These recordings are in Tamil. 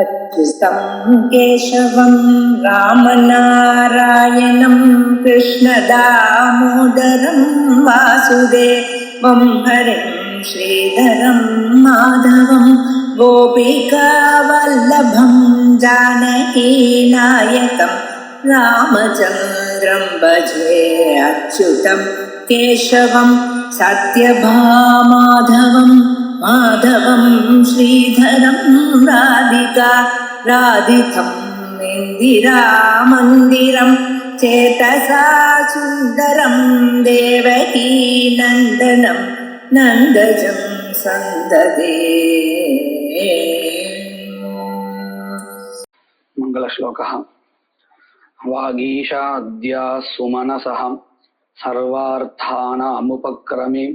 अच्युतं केशवं रामनारायणं कृष्णदामोदरं वासुदेवं हरिं श्रीधरं माधवं गोपिकावल्लभं जानकीनायकं रामचन्द्रं भजे अच्युतं केशवं सत्यभामाधवं माधवं श्रीधरं राधिका राधितं इन्दिरामन्दिरं चेतसा सुन्दरं देवकी नन्दनं नन्दजं सन्ददे। मङ्गलश्लोकः। वागीशाद्या सुमनसः सर्वार्थानामुपक्रमे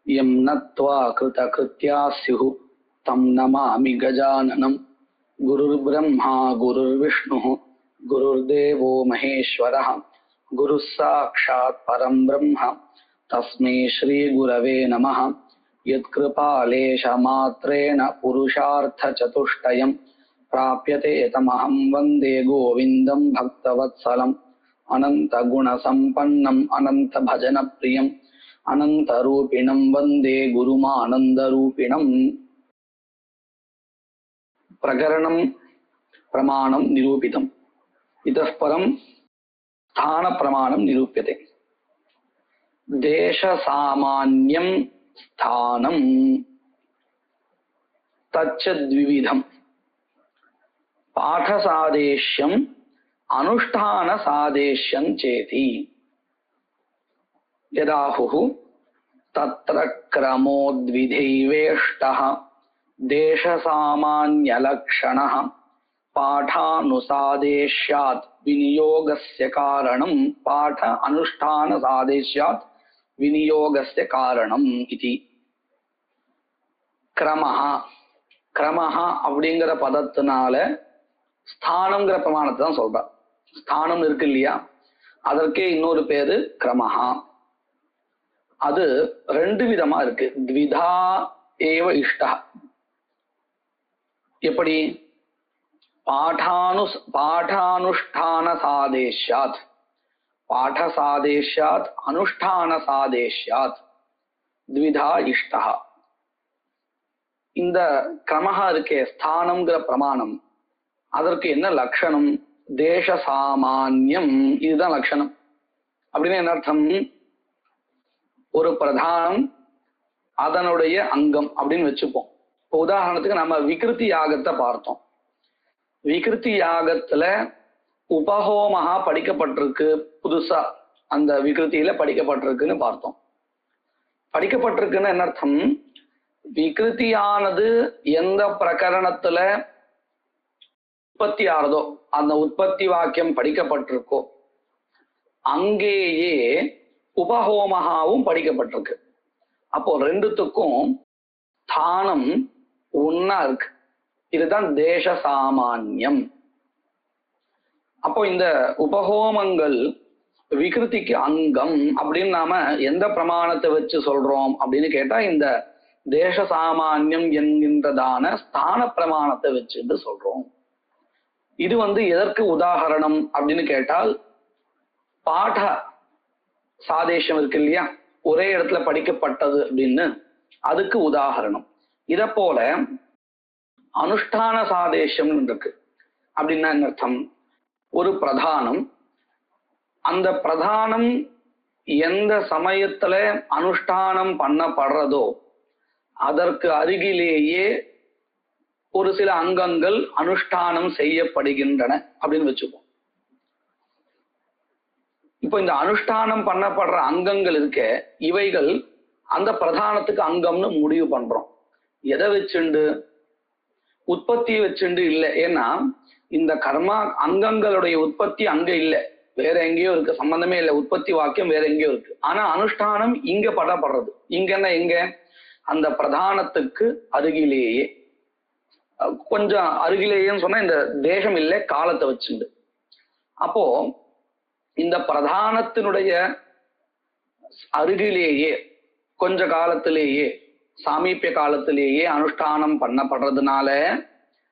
यं नत्वा कृतकृत्याः स्युः तं नमामि गजाननं। गुरुर्ब्रह्मा गुरुर्विष्णुः गुरुर्देवो महेश्वरः गुरुः साक्षात् परं ब्रह्म तस्मै श्रीगुरवे नमः। यत्कृपालेशमात्रेण पुरुषार्थचतुष्टयं प्राप्यते तमहं वन्दे गोविन्दं भक्तवत्सलम्। अनन्तगुणसम्पन्नम् अनन्तभजनप्रियम् अनन्तरूपिणं वन्दे गुरुमानन्दरूपिणम्। प्रकरणं प्रमाणं निरूपितम्। इतः परं स्थानप्रमाणं निरूप्यते। देशसामान्यं स्थानं तच्च द्विविधम्। पाठसादेश्यम् अनुष्ठानसादेश्यं चेति। यदाहुः तत्र क्रमोद्विधैवेष्टः देशसामान्यलक्षणः पाठानुसादेश्यात् विनियोगस्य कारणं पाठ अनुष्ठानसादेश्यात् विनियोगस्य कारणम् इति। क्रमः क्रमः அப்படிங்கிற பதத்தினால ஸ்தானம்ங்கிற பிரமாணத்தை தான் சொல்ற. ஸ்தானம் இருக்கு இல்லையா, அதற்கே இன்னொரு பேரு கிரமஹா. அது ரெண்டு விதமா இருக்கு. த்விதா ஏவ இஷ்டா. எப்படி? பாடானுஷ்டான சாதேஷ்யாத், பாட சாதேஷ்யாத் அனுஷ்டான சாதேஷ்யாத் த்விதா இஷ்டா. இந்த கிரமஹா இருக்கே ஸ்தானம்ங்கிற பிரமாணம், அதற்கு என்ன லட்சணம்? தேச சாமான்யம், இதுதான் லட்சணம். அப்படின்னு என்ன அர்த்தம்? ஒரு பிரதானம் அதனுடைய அங்கம் அப்படின்னு வச்சுப்போம். இப்போ உதாரணத்துக்கு நம்ம விகிருதி யாகத்தை பார்த்தோம். விகிருதி யாகத்துல உபஹோமஹா படிக்கப்பட்டிருக்கு, புதுசா அந்த விகிருத்தியில படிக்கப்பட்டிருக்குன்னு பார்த்தோம். படிக்கப்பட்டிருக்குன்னு என்ன அர்த்தம்? விகிருத்தியானது எந்த பிரகரணத்துல உற்பத்தி ஆறதோ, அந்த உற்பத்தி வாக்கியம் படிக்கப்பட்டிருக்கோ அங்கேயே உபஹோமஹாவும் படிக்கப்பட்டிருக்கு. அப்போ ரெண்டுத்துக்கும் ஸ்தானம் ஒன்னா இருக்கு. இதுதான் தேச சாமான்யம். அப்போ இந்த உபஹோமங்கள் விகிருதிக்கு அங்கம் அப்படின்னு நாம எந்த பிரமாணத்தை வச்சு சொல்றோம் அப்படின்னு கேட்டா, இந்த தேச சாமான்யம் என்கின்றதான ஸ்தான பிரமாணத்தை வச்சுட்டு சொல்றோம். இது எதற்கு உதாகரணம் அப்படின்னு கேட்டால், பாட சாதேஷம் இருக்கு இல்லையா, ஒரே இடத்துல படிக்கப்பட்டது அப்படின்னு, அதுக்கு உதாகரணம். இத போல அனுஷ்டான சாதேஷம் இருக்கு. அப்படின்னா என்ன அர்த்தம்? ஒரு பிரதானம், அந்த பிரதானம் எந்த சமயத்துல அனுஷ்டானம் பண்ணப்படுறதோ அதற்கு அருகிலேயே ஒரு சில அங்கங்கள் அனுஷ்டானம் செய்யப்படுகின்றன அப்படின்னு வச்சுப்போம். இப்போ இந்த அனுஷ்டானம் பண்ணப்படுற அங்கங்கள் இருக்க, இவைகள் அந்த பிரதானத்துக்கு அங்கம்னு முடிவு பண்றோம். எதை வச்சுண்டு? உற்பத்தியை வச்சுண்டு இல்லை. ஏன்னா இந்த கர்மா அங்கங்களுடைய உற்பத்தி அங்க இல்லை, வேற எங்கேயோ இருக்கு, சம்பந்தமே இல்லை. உற்பத்தி வாக்கியம் வேற எங்கேயோ இருக்கு. ஆனா அனுஷ்டானம் இங்க படப்படுறது. இங்கன்னா எங்க? அந்த பிரதானத்துக்கு அருகிலேயே. கொஞ்சம் அருகிலேயேன்னு சொன்னா இந்த தேசம் இல்லை, காலத்தை வச்சுண்டு. அப்போ இந்த பிரதானத்தினுடைய அருகிலேயே கொஞ்ச காலத்திலேயே சாமீபிய காலத்திலேயே அனுஷ்டானம் பண்ணப்படுறதுனால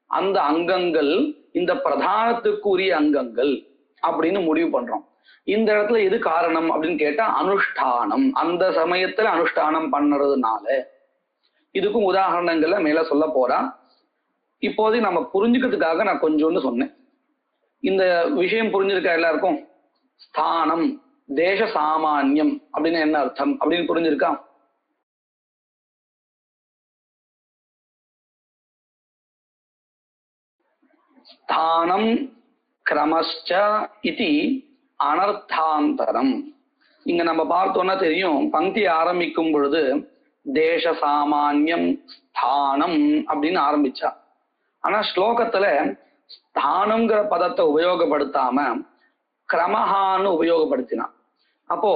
அந்த அங்கங்கள் இந்த பிரதானத்துக்குரிய அங்கங்கள் அப்படின்னு முடிவு பண்றோம். இந்த இடத்துல எது காரணம் அப்படின்னு கேட்டா அனுஷ்டானம். அந்த சமயத்துல அனுஷ்டானம் பண்ணுறதுனால. இதுக்கும் உதாரணங்கள்ல மேல சொல்ல போறா. இப்போது நம்ம புரிஞ்சுக்கிறதுக்காக நான் கொஞ்சோன்னு சொன்னேன். இந்த விஷயம் புரிஞ்சிருக்கா எல்லாருக்கும்? ஸ்தானம், தேச சாமானியம் அப்படின்னு என்ன அர்த்தம் அப்படின்னு புரிஞ்சிருக்கா? ஸ்தானம் கிரமஸ்ச இதி அனர்த்தாந்தரம். இங்க நம்ம பார்த்தோம்னா தெரியும், பங்கி ஆரம்பிக்கும் பொழுது தேச சாமானியம் ஸ்தானம் அப்படின்னு ஆரம்பிச்சா. ஆனா ஸ்லோகத்துல ஸ்தானம்ங்கிற பதத்தை உபயோகப்படுத்தாம கிரமஹான்னு உபயோகப்படுத்தினான். அப்போ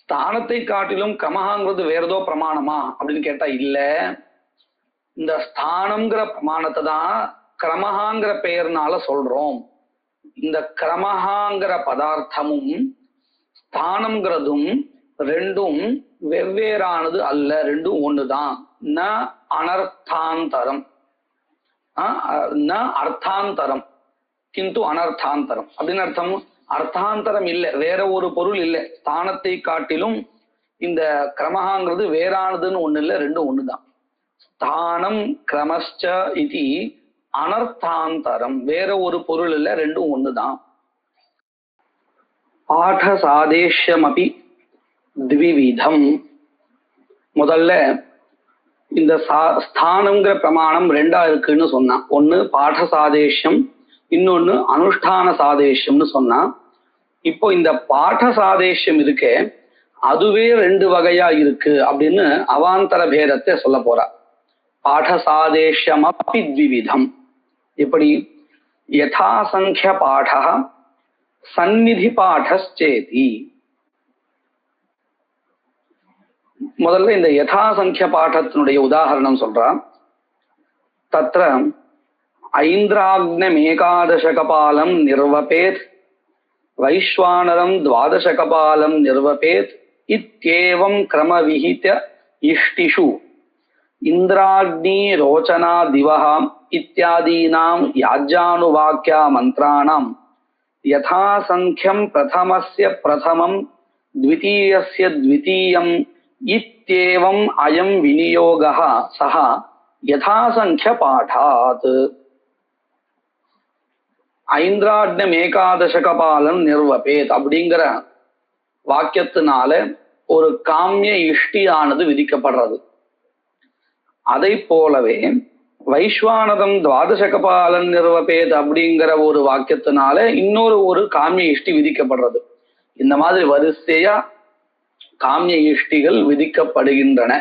ஸ்தானத்தை காட்டிலும் கிரமஹாங்கிறது வேற ஏதோ பிரமாணமா அப்படின்னு கேட்டா இல்ல. இந்த ஸ்தானம்ங்கிற பிரமாணத்தை தான் கிரமஹாங்கிற பெயர்னால சொல்றோம். இந்த கிரமஹாங்கிற பதார்த்தமும் ஸ்தானம்ங்கிறதும் ரெண்டும் வெவ்வேறானது அல்ல, ரெண்டும் ஒண்ணுதான். ந அனர்த்தாந்தரம், ந அர்த்தாந்தரம் கிந்து அனர்த்தாந்தரம் அப்படின்னு அர்த்தம். அர்த்தாந்தரம் இல்லை, வேற ஒரு பொருள் இல்லை. ஸ்தானத்தை காட்டிலும் இந்த கிரமஹாங்கிறது வேறானதுன்னு ஒண்ணு இல்லை, ரெண்டும் ஒண்ணுதான். ஸ்தானம் கிரமஸ்ச இதி அனர்த்தாந்தரம், வேற ஒரு பொருள் இல்லை, ரெண்டும் ஒண்ணுதான். பாட சாதேஷ்யமபி த்விவிதம். முதல்ல இந்த ஸ்தானம்ங்கிற பிரமாணம் ரெண்டா இருக்குன்னு சொன்னான். ஒன்னு பாட சாதேஷ்யம், இன்னொன்னு அனுஷ்டான சாதேஷ்யம்னு சொன்னான். இப்போ இந்த பாட சாதேஷ்யம் இருக்கே அதுவே ரெண்டு வகையா இருக்கு அப்படின்னு அவாந்தர பேதத்தை சொல்ல போறா. பாட சாதேஷ்யம் அப்பி த்விவிதம். எப்படி? யதாசங்கிய பாட சந்நிதி பாடச்சேதி. முதல்ல இந்த யதாசங்கிய பாடத்தினுடைய உதாரணம் சொல்றான். தத்ர ஐந்திராக்னமேகாதசகபாலம் நிர்வபேத் வைஸ்வானரம் துவாதசகபாலம் நிர்வபேத் இத்யேவம் கிரமவிஹித இஷ்டிஷு இந்திராக்னி ரோச்சனா திவஹ இத்யாதீனாம் யாஜ்யானுவாக்யா மந்த்ராணாம் யதாசங்கியம் பிரதமஸ்ய பிரதமம் த்விதீயஸ்ய த்விதீயம் இத்யேவம் அயம் விநியோகः சஹ யதாசங்கிய பாடாத். ஐந்திராக்னம் ஏகாதசகபாலம் நிர்வபேத் அப்படிங்கிற வாக்கியத்தினால ஒரு காமிய இஷ்டியானது விதிக்கப்படுறது. அதை போலவே வைஸ்வானதம் துவாதசகபாலன் நிர்வபேத் அப்படிங்கிற ஒரு வாக்கியத்தினால இன்னொரு ஒரு காமிய இஷ்டி விதிக்கப்படுறது. இந்த மாதிரி வரிசையா காமிய இஷ்டிகள் விதிக்கப்படுகின்றன.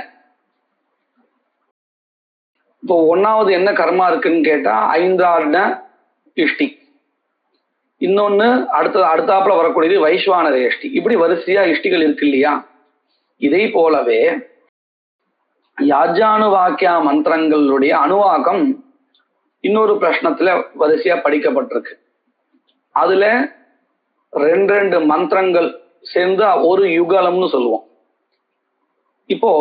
இப்போ ஒன்னாவது என்ன கர்மா இருக்குன்னு கேட்டா ஐந்திராக்ன இஷ்டி, இன்னொன்னு அடுத்தாப்புல வரக்கூடியது வைஸ்வானர இஷ்டி. இப்படி வரிசையா இஷ்டிகள் இருக்கு இல்லையா? இதை போலவே யாஜ்யானுவாக்கியா மந்திரங்களுடைய அணுவாக்கம் இன்னொரு பிரஷ்னத்துல வரிசையா படிக்கப்பட்டிருக்கு. அதுல ரெண்டு மந்திரங்கள் சேர்ந்து ஒரு யுகலம்னு சொல்லுவோம். இப்போ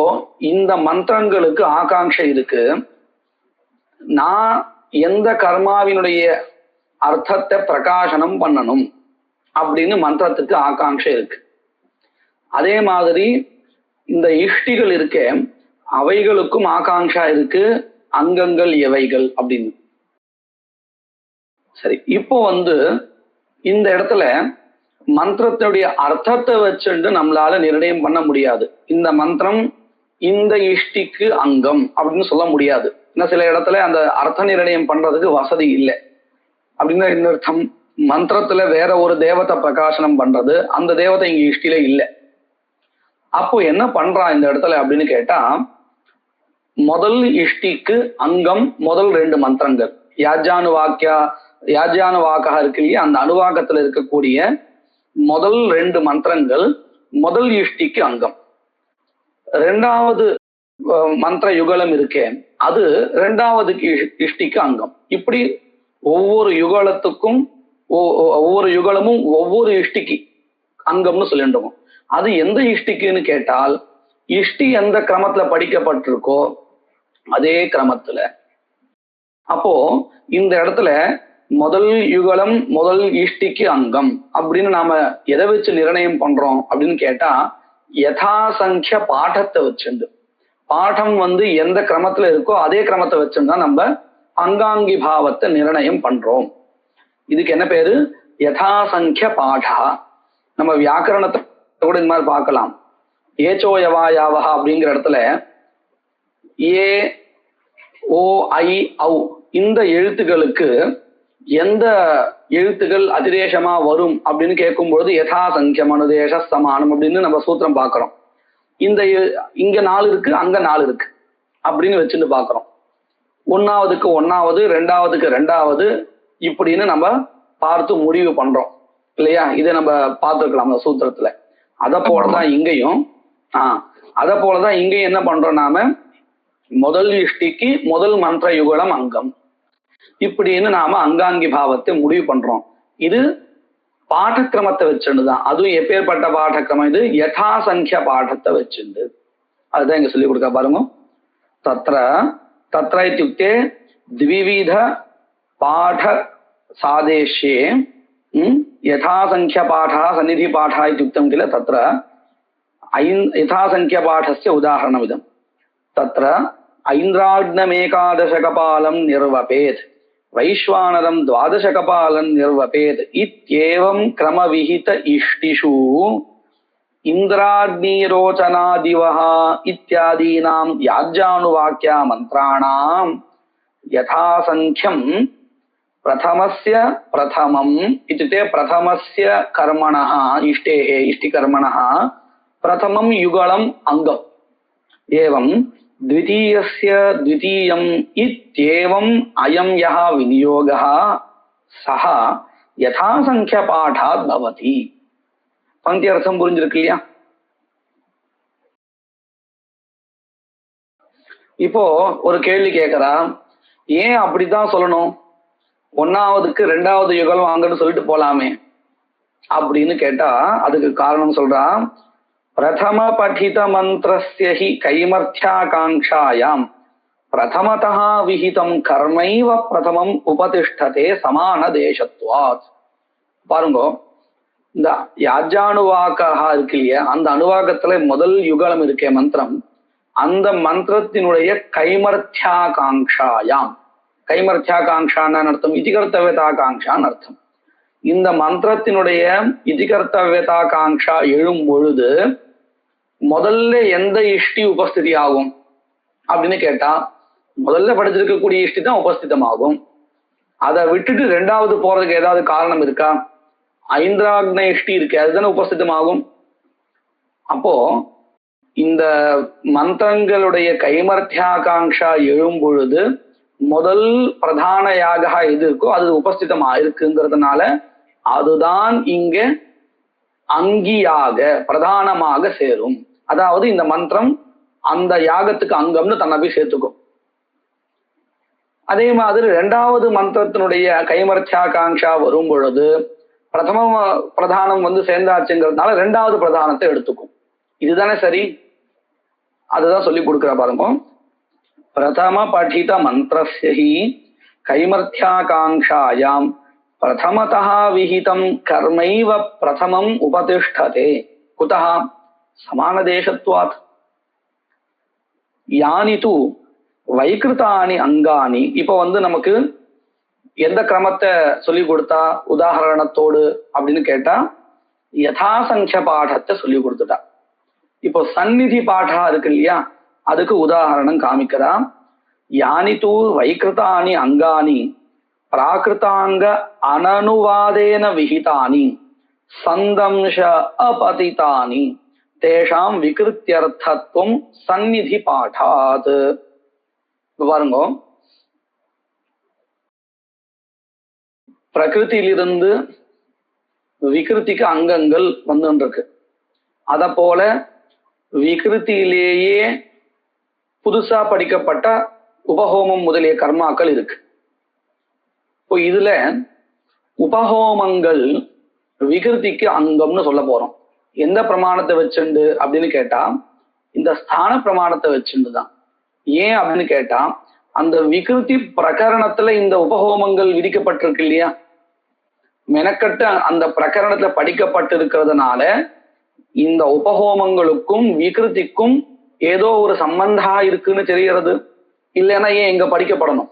இந்த மந்திரங்களுக்கு ஆகாங்ஷை இருக்கு. நான் எந்த கர்மாவினுடைய அர்த்தத்தை பிரகாசனம் பண்ணணும் அப்படின்னு மந்திரத்துக்கு ஆகாங்ஷை இருக்கு. அதே மாதிரி இந்த இஷ்டிகள் இருக்கே அவைகளுக்கும் ஆகாங்ஷா இருக்கு, அங்கங்கள் எவைகள் அப்படின்னு. சரி, இப்போ இந்த இடத்துல மந்திரத்தினுடைய அர்த்தத்தை வச்சுட்டு நம்மளால நிர்ணயம் பண்ண முடியாது. இந்த மந்திரம் இந்த இஷ்டிக்கு அங்கம் அப்படின்னு சொல்ல முடியாது. இன்னும் சில இடத்துல அந்த அர்த்த நிர்ணயம் பண்றதுக்கு வசதி இல்லை. அப்படின்னா என்ன அர்த்தம்? மந்திரத்துல வேற ஒரு தேவத்தை பிரகாசனம் பண்றது, அந்த தேவதை இங்க இஷ்டில இல்லை. அப்போ என்ன பண்றான் இந்த இடத்துல அப்படின்னு கேட்டா, முதல் இஷ்டிக்கு அங்கம் முதல் ரெண்டு மந்திரங்கள் யாஜ்யானுவாக்கா இருக்கு இல்லையா, அந்த அனுவாக்கத்துல இருக்கக்கூடிய முதல் ரெண்டு மந்திரங்கள் முதல் இஷ்டிக்கு அங்கம். ரெண்டாவது மந்திர யுகலம் இருக்கே அது ரெண்டாவது இஷ்டிக்கு அங்கம். இப்படி ஒவ்வொரு யுகலத்துக்கும் ஒவ்வொரு யுகலமும் ஒவ்வொரு இஷ்டிக்கு அங்கம்னு சொல்லிட்டோம். அது எந்த இஷ்டிக்குன்னு கேட்டால், இஷ்டி எந்த கிரமத்துல படிக்கப்பட்டிருக்கோ அதே கிரமத்துல அப்போ இந்த இடத்துல முதல் யுகலம் முதல் இஷ்டிக்கு அங்கம் அப்படின்னு நாம எதை வச்சு நிர்ணயம் பண்றோம் அப்படின்னு கேட்டா யதாசங்கிய பாடத்தை வச்சுண்டு, பாடம் எந்த கிரமத்துல இருக்கோ அதே கிரமத்தை வச்சுதான் நம்ம அங்காங்கி பாவத்தை நிர்ணயம் பண்றோம். இதுக்கு என்ன பேரு? யதாசங்கிய பாடா. நம்ம வியாக்கரணத்தை கூட இந்த மாதிரி பார்க்கலாம். ஏச்சோ யவா யாவஹா அப்படிங்கிற இடத்துல ஏ ஓ ஐ ஔ இந்த எழுத்துக்களுக்கு எந்த எழுத்துக்கள் அதிரேஷமா வரும் அப்படின்னு கேட்கும்பொழுது யதாசங்கியம் அனுதேச சமானம் அப்படின்னு நம்ம சூத்திரம் பார்க்கிறோம். இங்க 4 இருக்கு, அங்க 4 இருக்கு அப்படின்னு வச்சுட்டு பாக்குறோம். 1ஆவதுக்கு 1ஆவது, 2ஆவதுக்கு 2ஆவது இப்படின்னு நம்ம பார்த்து முடிவு பண்றோம் இல்லையா? இதை நம்ம பார்த்துருக்கலாம் அந்த சூத்திரத்துல. அத போலதான் இங்கேயும் என்ன பண்றோம், நாம முதல் இஷ்டிக்கு முதல் மந்திர யுகலம் அங்கம் இப்படின்னு நாம அங்காங்கி பாவத்தை முடிவு பண்றோம். இது பாடக்கிரமத்தை வச்சுண்டுதான். அதுவும் எப்பேற்பட்ட பாடக்கிரமம்? இது யதாசங்கிய பாடத்தை வச்சுண்டு. அதுதான் இங்க சொல்லி கொடுக்க பாருங்க. தத்ர இத்யுக்தே த்விவித பாட சாதேஷ்யே யதாசங்கிய பாடா சந்நிதி பாடா இத்யுக்தம் கில தத்ர யதாசங்கிய பாடஸ்ய உதாரணம் இதம். தத்ர ஐந்திராக்னமேகாதசகபாலம் நிர்வபேத் வைஸ்வானரம் द्वादशकपालं निर्वपेत् इत्येवं क्रमविहित इष्टिषु इन्द्राग्निरोचनादिवः इत्यादीनां याज्ञानुवाक्या मन्त्राणां यथासंख्यं प्रथमस्य प्रथमम् इत्युक्ते प्रथमस्य कर्मणः इष्टेः इष्टिकर्मणः प्रथमं युगलम् अङ्गम् एवं द्वितीयस्य द्वितीयम् इत्येवम् अयं यः विनियोगः सः यथासंख्य पाठात् भवति. பங்கி அர்த்தம் புரிஞ்சிருக்கு இல்லையா? இப்போ ஒரு கேள்வி கேட்கறா, ஏன் அப்படித்தான் சொல்லணும், 1ஆவதுக்கு 2ஆவது யுகலம் வாங்கன்னு சொல்லிட்டு போலாமே அப்படின்னு கேட்டா அதுக்கு காரணம் சொல்றா. பிரதம படித மந்திரஸ்ய ஹி கைமர்த்தியாகாங்ஷாயாம் பிரதமதः விஹிதம் கர்மைவ பிரதமம் உபதிஷ்டதே சமான தேசத்வாத். பாருங்க, இந்த யாஜ்யானுவாக்கா இருக்கு இல்லையா, அந்த அனுவாக்கத்துல முதல் யுகலம் இருக்கே மந்திரம், அந்த மந்திரத்தினுடைய கைமர்த்தியாகாங்ஷாயாம், கைமர்த்தியாகாங்ஷான்னு அர்த்தம் இதிகர்த்தவியதாகாங்ஷான்னு அர்த்தம். இந்த மந்திரத்தினுடைய இதிகர்த்தவியதாகாங்ஷா எழும் பொழுது முதல்ல எந்த இஷ்டி உபஸ்திதி ஆகும் அப்படின்னு கேட்டா முதல்ல படிச்சிருக்கக்கூடிய இஷ்டி தான் உபஸ்திதமாகும். அதை விட்டுட்டு 2ஆவது போறதுக்கு ஏதாவது காரணம் இருக்கா? ஐந்திராக்ன இஷ்டி இருக்கு, அதுதானே உபஸ்திதமாகும். அப்போ இந்த மந்திரங்களுடைய கைமர்த்தியாகாங்ஷா எழும் பொழுது முதல் பிரதான யாக எது இருக்கோ அது உபஸ்திதமா இருக்குங்கிறதுனால அதுதான் இங்க அங்கியாக பிரதானமாக சேரும். அதாவது இந்த மந்திரம் அந்த யாகத்துக்கு அங்கம்னு தன்னை போய் சேர்த்துக்கும். அதே மாதிரி 2ஆவது மந்திரத்தினுடைய கைமர்த்தியாகாங்ஷா வரும் பொழுது பிரதம பிரதானம் சேர்ந்தாச்சுங்கிறதுனால 2ஆவது பிரதானத்தை எடுத்துக்கும். இதுதானே சரி? அதுதான் சொல்லி கொடுக்குற பாருங்க. பிரதம படித மந்திரஸ்ய ஹி கைமர்த்தியாகாங்ஷாயாம் பிரதமதः விஹிதம் கர்மைவ பிரதமம் உபதிஷ்டதே குதः சமானதேசத்வாத். யானி து வைகிருதானி அங்கானி. இப்போ நமக்கு எந்த கிரமத்தை சொல்லி கொடுத்தா உதாரணத்தோடு அப்படின்னு கேட்டா யதாசங்கிய பாடத்தை சொல்லி கொடுத்துட்டா. இப்போ சந்நிதி பாடா இருக்கு இல்லையா, அதுக்கு உதாரணம் காமிக்கிறா. யானி தூ வைகிருதானி அங்கானி பிராகிருதாங்க அனனுவாதேன விஹிதானி சந்தம்ஷ அபதிதானி தேஷாம் விகிருத்தியர்த்தத்துவம் சந்நிதி பாடாத். பாருங்க, பிரகிருத்திலிருந்து விகிருத்திக்கு அங்கங்கள் வந்துருக்கு. அத போல விகிருத்திலேயே புதுசா படிக்கப்பட்ட உபஹோமம் முதலிய கர்மாக்கள் இருக்கு. இப்போ இதுல உபஹோமங்கள் விகிருத்திக்கு அங்கம்னு சொல்ல போறோம். எந்த பிரமாணத்தை வச்சுண்டு அப்படின்னு கேட்டா இந்த ஸ்தான பிரமாணத்தை வச்சுண்டு தான். ஏன் அப்படின்னு கேட்டா அந்த விகிருதி பிரகரணத்துல இந்த உபஹோமங்கள் விதிக்கப்பட்டிருக்கு இல்லையா, மெனக்கட்டு அந்த பிரகரணத்துல படிக்கப்பட்டிருக்கிறதுனால இந்த உபஹோமங்களுக்கும் விகிருதிக்கும் ஏதோ ஒரு சம்பந்தா இருக்குன்னு தெரிகிறது. இல்லைன்னா ஏன் எங்க படிக்கப்படணும்?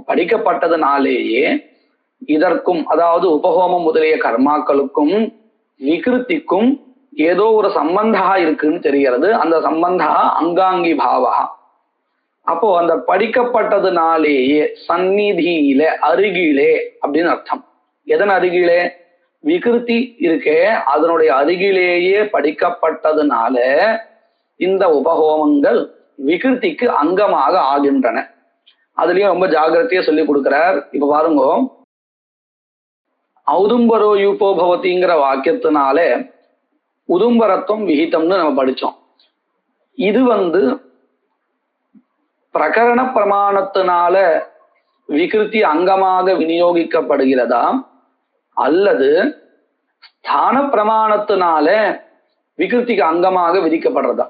படிக்கப்பட்டதுனாலேயே இதற்கும், அதாவது உபஹோமம் முதலிய கர்மாக்களுக்கும் விகிருதிக்கும் ஏதோ ஒரு சம்பந்தா இருக்குன்னு தெரிகிறது. அந்த சம்பந்தா அங்காங்கி பாவா. அப்போ அந்த படிக்கப்பட்டதுனாலேயே சந்நிதியில, அருகிலே அப்படின்னு அர்த்தம். எதன் அருகிலே? விகிருதி இருக்கே, அதனுடைய அருகிலேயே படிக்கப்பட்டதுனால இந்த உபஹோமங்கள் விகிருதிக்கு அங்கமாக ஆகின்றன. அதுலயும் ரொம்ப ஜாகிரதையா சொல்லி கொடுக்கிறார். இப்ப பாருங்க, ஔதும்பரோ யூபோ பவதிங்கிற வாக்கியத்தினால உதும்பரத்துவம் விகிதம்னு நம்ம படிச்சோம். இது பிரகரண பிரமாணத்தினால விகிருதி அங்கமாக விநியோகிக்கப்படுகிறதா அல்லது ஸ்தான பிரமாணத்தினால விகிருதிக்கு அங்கமாக விதிக்கப்படுறதா?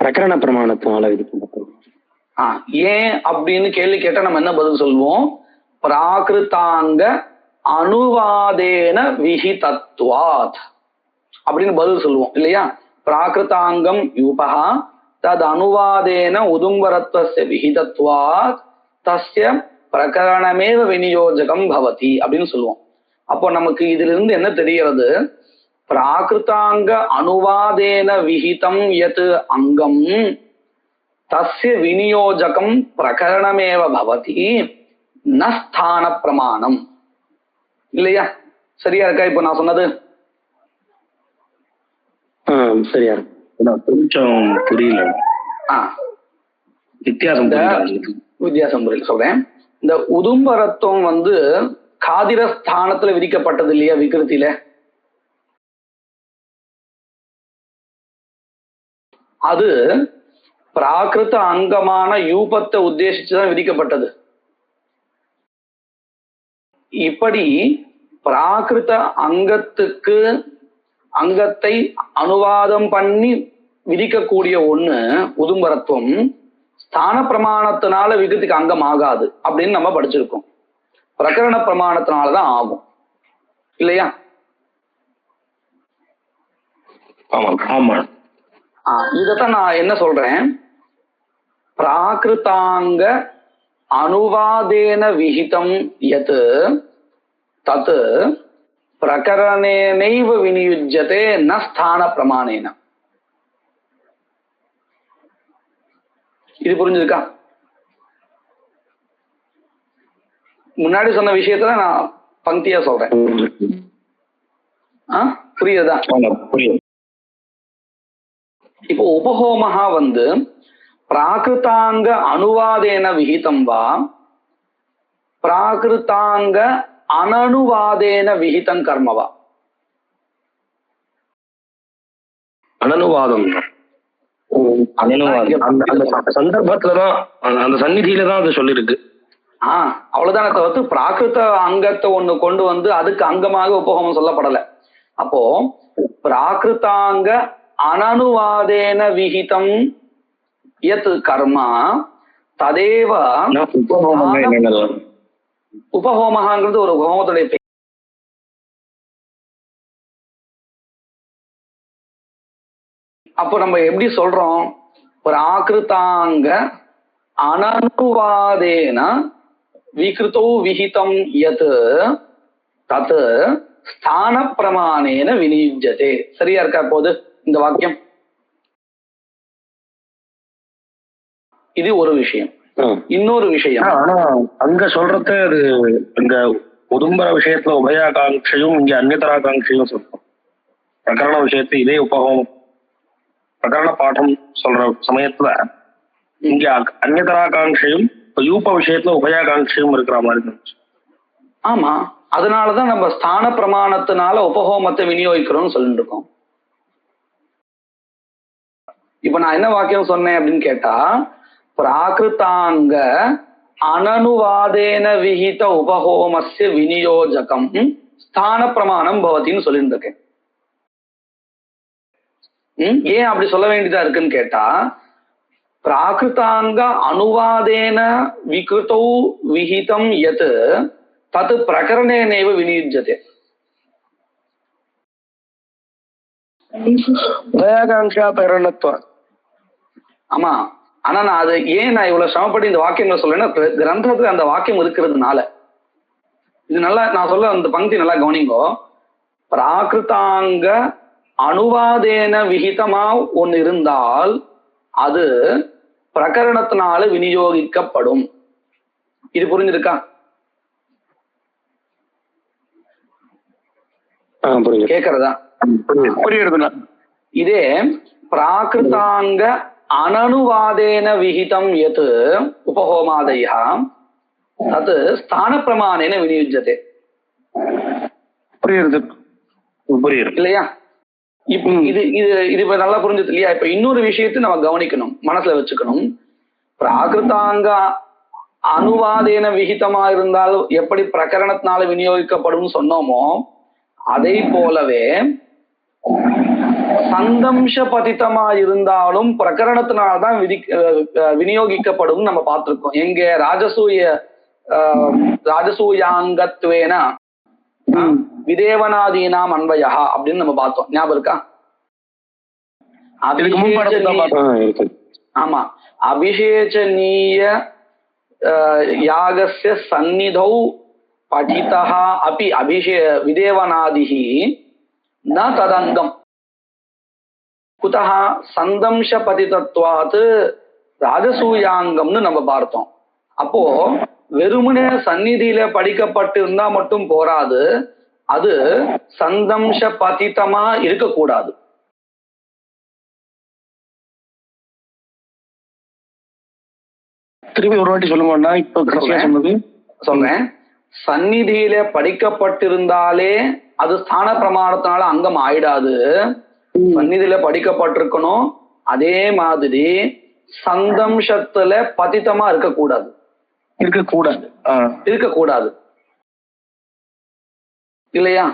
பிரகரண பிரமாணத்தினால விதிக்கப்பட்டது. ஏன் அப்படின்னு கேள்வி கேட்டா நம்ம என்ன பதில் சொல்வோம்? பிராகிருதாங்க அனுவாதேன விஹிதத்வாத் அப்படின்னு பதில் சொல்லுவோம் இல்லையா? பிராகிருதாங்கம் யூபஹா தத் அனுவாதேன உதும்பரத்வஸ்ய விஹிதத்வாத் தஸ்ய பிரகரணமேவ விநியோஜகம் பவதி அப்படின்னு சொல்லுவோம். அப்போ நமக்கு இதிலிருந்து என்ன தெரிகிறது? பிராகிருதாங்க அனுவாதேன விஹிதம் யத் அங்கம் தஸ்ய விநியோஜகம் பிரகரணமேவ பவதி ந ஸ்தான பிரமாணம். இல்லையா? சரியா இருக்கா இப்ப நான் சொன்னது? சரியா கொஞ்சம் புரியல. வித்தியாசம் புரியல சொல்றேன். இந்த உதும்பரத்துவம் காதிரஸ்தானத்துல விதிக்கப்பட்டது இல்லையா விகிருத்தில? அது பிராகிருத அங்கமான யூபத்தை உத்தேசிச்சுதான் விதிக்கப்பட்டது. இப்படி பிராகிருத அங்கத்தை அனுவாதம் பண்ணி விதிக்கக்கூடிய ஒண்ணு உதும்பரத்துவம் ஸ்தான பிரமாணத்தினால விகிருதிக்கு அங்கம் ஆகாது அப்படின்னு நம்ம படிச்சிருக்கோம். பிரகரண பிரமாணத்தினாலதான் ஆகும் இல்லையா? இதத்தான் நான் என்ன சொல்றேன், பிராகிருதாங்க அனுவாதேன விஹிதம் யத் தத் பிரகரணேனைவ விநியுஜ்யதே ந ஸ்தான பிரமாணேன. இது புரிஞ்சிருக்கா? முன்னாடி சொன்ன விஷயத்துல நான் பங்கியா சொல்றேன். புரியுதா? இப்போ உபஹோமஹா பிராகிருதாங்க அனுவாதேன விஹிதம் வா பிராகிருதாங்க அனனுவாதேன விஹிதம் கர்மவா? அனனுவாதம் அந்த சந்தர்ப்பத்துலதான், அந்த சந்நிதியில தான் அது சொல்லிருக்கு. அவ்வளவுதானே தவிர்த்து பிராகிருத அங்கத்தை ஒண்ணு கொண்டு அதுக்கு அங்கமாக உபஹோமம் சொல்லப்படல. அப்போ பிராகிருதாங்க அனனுவாதேன விஹிதம் யத் கர்மா ததேவ உபஹோமங்கிறது ஒரு ஹோமத்துடைய பெயர். அப்போ நம்ம எப்படி சொல்றோம்? பிராகிருதாங்க அனனுவாதேன விகிருதோ விஹிதம் யத் தத் ஸ்தான பிரமாணேன விநியுஜ்யதே. சரியா இருக்கா போது இந்த வாக்கியம்? இது ஒரு விஷயம். இன்னொரு விஷயம், ஆனா அங்க சொல்றது அது அங்க உதும்பர விஷயத்துல உபயாகாங்கையும் இங்க அந்நியதராகாங்கையும் சொல்றோம். பிரகரண விஷயத்துல இதே உபஹோமம் பிரகரண பாடம் சொல்ற சமயத்துல இங்க அந்நியதராகாங்கையும் யூப விஷயத்துல உபயாகாங்கையும் இருக்கிற மாதிரி இருந்துச்சு. ஆமா, அதனாலதான் நம்ம ஸ்தான பிரமாணத்தினால உபஹோமத்தை விநியோகிக்கிறோம்னு சொல்லிட்டு இருக்கோம். இப்ப நான் என்ன வாக்கியம் சொன்னேன் அப்படின்னு கேட்டா, பிராகிருதாங்க அனனுவாதேன விஹித உபஹோமஸ்ய விநியோஜகம் ஸ்தான பிரமாணம் பவதின்னு சொல்லிட்டு இருக்கேன். ஏன் அப்படி சொல்ல வேண்டியதா இருக்குன்னு கேட்டா, பிராகிருதாங்க அனுவாதேன விகிருதௌ விஹிதம் யத் தத் பிரகரணேனேவ விநியுஜ்யதே. உபயாகாங்ஷா பிரகரணத்துவம். ஆமா, ஆனா நான் அது ஏன் நான் இவ்வளவு சிரமப்பட்டு இந்த வாக்கியங்களை சொல்றேன்னா, கிரந்தத்துல அந்த வாக்கியம் இருக்கிறதுனால. இது நல்லா நான் சொல்ல அந்த பங்கி நல்லா கவனிங்கோ. பிராகிருதாங்க அனுவாதேன விகிதமா ஒன்னு இருந்தால் அது பிரகரணத்தினால விநியோகிக்கப்படும். இது புரிஞ்சிருக்கா? கேக்குறதா? புரியுதுண்ணா. இதே பிராகிருதாங்க அனனுவாதேன விகிதம் எது உபஹோமாதயா அது ஸ்தான பிரமாணேன விநியுஜ்யதே. புரியுது புரியுது இல்லையா? இப்ப இது இது இது இப்ப நல்லா புரிஞ்சது இல்லையா? இப்ப இன்னொரு விஷயத்தை நம்ம கவனிக்கணும், மனசுல வச்சுக்கணும். பிராகிருதாங்க அனுவாதேன விகிதமா இருந்தால் எப்படி பிரகரணத்தினால விநியோகிக்கப்படும் சொன்னோமோ, அதை போலவே சந்தம்ச பதித்தமா இருந்தாலும் பிரகரணத்தினால்தான் விநியோகிக்கப்படும் நம்ம பார்த்திருக்கோம். எங்க ராஜசூயாங்கத்வேன விதேவனாதீனாம் அன்வயா அப்படின்னு நம்ம பார்த்தோம். ஞாபகம் இருக்கா? ஆமா, அபிஷேச்சனீய யாகஸ்ய சந்நிதௌ படிதா அப்படி விதேவனாதிஹி ந ததங்கம் குதஹ சந்தம்ச பதிதத்வாத் ராஜசூயாங்கம்னு நம்ம பார்த்தோம். அப்போ வெறுமனே சந்நிதியில படிக்கப்பட்டு இருந்தா மட்டும் போராது, அது சந்தம்ச பதிதமா இருக்கக்கூடாது. திரும்பி ஒரு வாட்டி சொல்லுங்க. இப்ப சொல்றேன். சந்நிதியில படிக்கப்பட்டிருந்தாலே அது ஸ்தான பிரமாணத்தினால அங்கம் ஆயிடாது. சந்நிதியில படிக்கப்பட்டிருக்கணும். அதே மாதிரி சந்தம்சத்துல பதித்தமா இருக்கக்கூடாது. இருக்கக்கூடாது இல்லையா?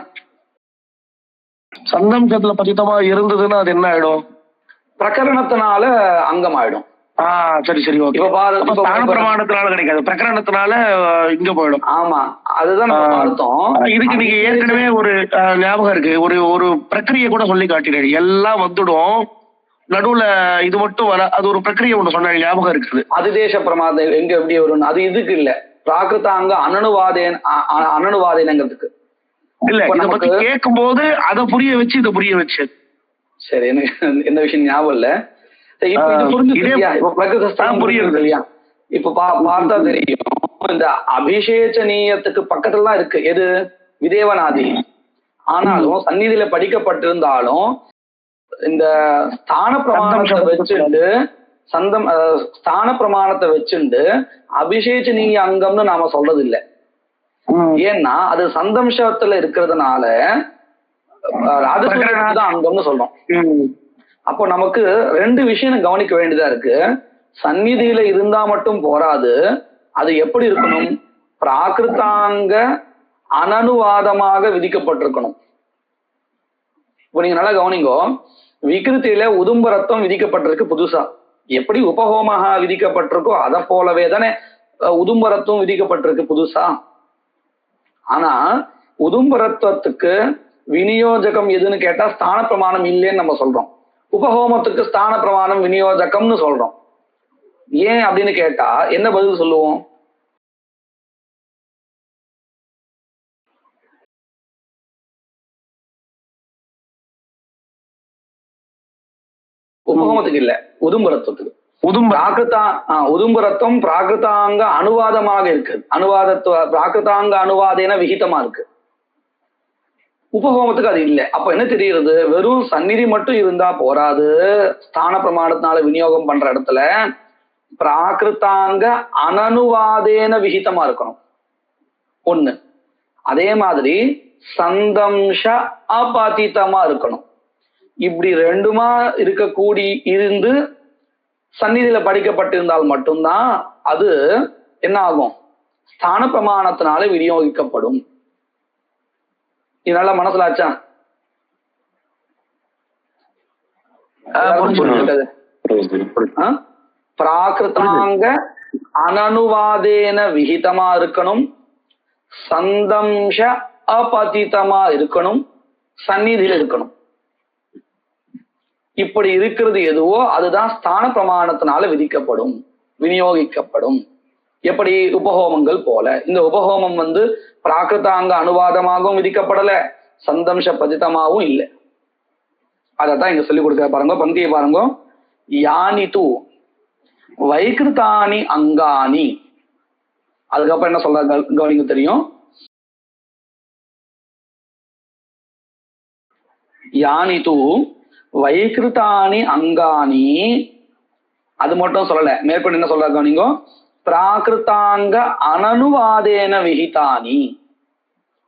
சந்தம்சத்துல பதித்தமா இருந்ததுன்னா அது என்ன ஆயிடும்? பிரகரணத்தினால அங்கம் ஆயிடும். சரி சரி ஓகே. பிரமாணத்தினால கிடைக்காது, பிரகரணத்தினால இங்க போயிடும். ஆமா, அதுதான் நம்ம பார்த்தோம். இதுக்கு நீங்க ஏற்கனவே ஒரு ஞாபகம் இருக்கு, ஒரு ஒரு பிரக்கிரியை கூட சொல்லி காட்டினேன். எல்லாம் வந்துடும், நடுவுல இது மட்டும் வர, அது ஒரு பிரக்கிரியை ஒண்ணு சொன்ன ஞாபகம் இருக்குது. அதிதேச பிரமாதம் எங்க எப்படி வரும்? அது இதுக்கு இல்ல, பிராகிருதாங்க அனனுவாதேனங்கிறதுக்கு இல்ல. இதை பத்தி கேட்கும் போது அதை புரிய வச்சு இதை புரிய வச்சு. சரி, எனக்கு என்ன விஷயம் ஞாபகம் இல்ல. இப்ப இது புரியுது இல்லையா? இப்ப பார்த்தா தெரியும், இந்த அபிஷேச்சனீயத்துக்கு பக்கத்துல தான் இருக்கு எது? விதேவனாதி. ஆனாலும் சந்நிதியில படிக்கப்பட்டிருந்தாலும் இந்த ஸ்தான பிரமாணத்தை வச்சுண்டு ஸ்தான பிரமாணத்தை வச்சுண்டு அபிஷேச்சனீய அங்கம்னு நாம சொல்றது இல்லை. ஏன்னா அது சந்தம்சத்துல இருக்கிறதுனால ராஜசூயத்துக்கு தான் அங்கம்னு சொல்றோம். அப்போ நமக்கு ரெண்டு விஷயம் கவனிக்க வேண்டியதா இருக்கு. சந்நிதியில இருந்தா மட்டும் போராது, அது எப்படி இருக்கணும்? பிராகிருதாங்க அனனுவாதமாக விதிக்கப்பட்டிருக்கணும். இப்போ நீங்க நல்லா கவனிங்கோ, விகிருத்தியில உதும்பரத்துவம் விதிக்கப்பட்டிருக்கு புதுசா. எப்படி உபஹோமஹ விதிக்கப்பட்டிருக்கோ அதை போலவே தானே உதும்பரத்துவம் விதிக்கப்பட்டிருக்கு புதுசா. ஆனா உதும்பரத்துவத்துக்கு விநியோஜகம் எதுன்னு கேட்டா ஸ்தான பிரமாணம் இல்லைன்னு நம்ம சொல்றோம். உபஹோமத்துக்கு ஸ்தான பிரமாணம் விநியோஜகம்னு சொல்றோம். ஏன் அப்படின்னு கேட்டா என்ன பதில் சொல்லுவோம்? உபஹோமத்துக்கு இல்ல, உதும்பரத்துவத்துக்கு. உதும்பரத்துவம் பிராகிருதாங்க அனுவாதமாக இருக்கு. பிராகிருதாங்க அனுவாதேன விகிதமா இருக்கு. உபஹோமத்துக்கு அது இல்லை. அப்ப என்ன தெரியுது? வெறும் சந்நிதி மட்டும் இருந்தா போராது, ஸ்தான பிரமாணத்தினால விநியோகம் பண்ற இடத்துல பிராகிருதாங்க அனனுவாதேன விகிதமா இருக்கணும் ஒண்ணு. அதே மாதிரி சந்தம்ச அபாதிதமா இருக்கணும். இப்படி ரெண்டுமா இருந்து சந்நிதியில படிக்கப்பட்டிருந்தால் மட்டும்தான் அது என்ன ஆகும்? ஸ்தான பிரமாணத்தினால விநியோகிக்கப்படும். இதனால மனசுலாச்சா? பிராகிருதாங்க அனனுவாதேன விகிதமா இருக்கணும், சந்தம்ஷ அபதிதமா இருக்கணும், சந்நிதியில இருக்கணும். இப்படி இருக்கிறது எதுவோ அதுதான் ஸ்தான பிரமாணத்தினால விதிக்கப்படும், விநியோகிக்கப்படும். எப்படி உபஹோமங்கள் போல. இந்த உபஹோமம் பிராகிருதாங்க அனுவாதமாகவும் விதிக்கப்படல, சந்தம்ஷ பதிதமாகவும் இல்லை. அதத்தான் இங்க சொல்லி கொடுக்க பாருங்க. பந்தியை பாருங்க. யானி தூ வைகிருதானி அங்கானி. அதுக்கப்புறம் என்ன சொல்ற கவனிங்க தெரியும். யானி தூ வைகிருதானி அங்கானி. அது மட்டும் சொல்லல, மேற்கொண்டு என்ன சொல்ற கவனிங்க. பிராகிருதாங்க அனனுவாதேன விகிதானி.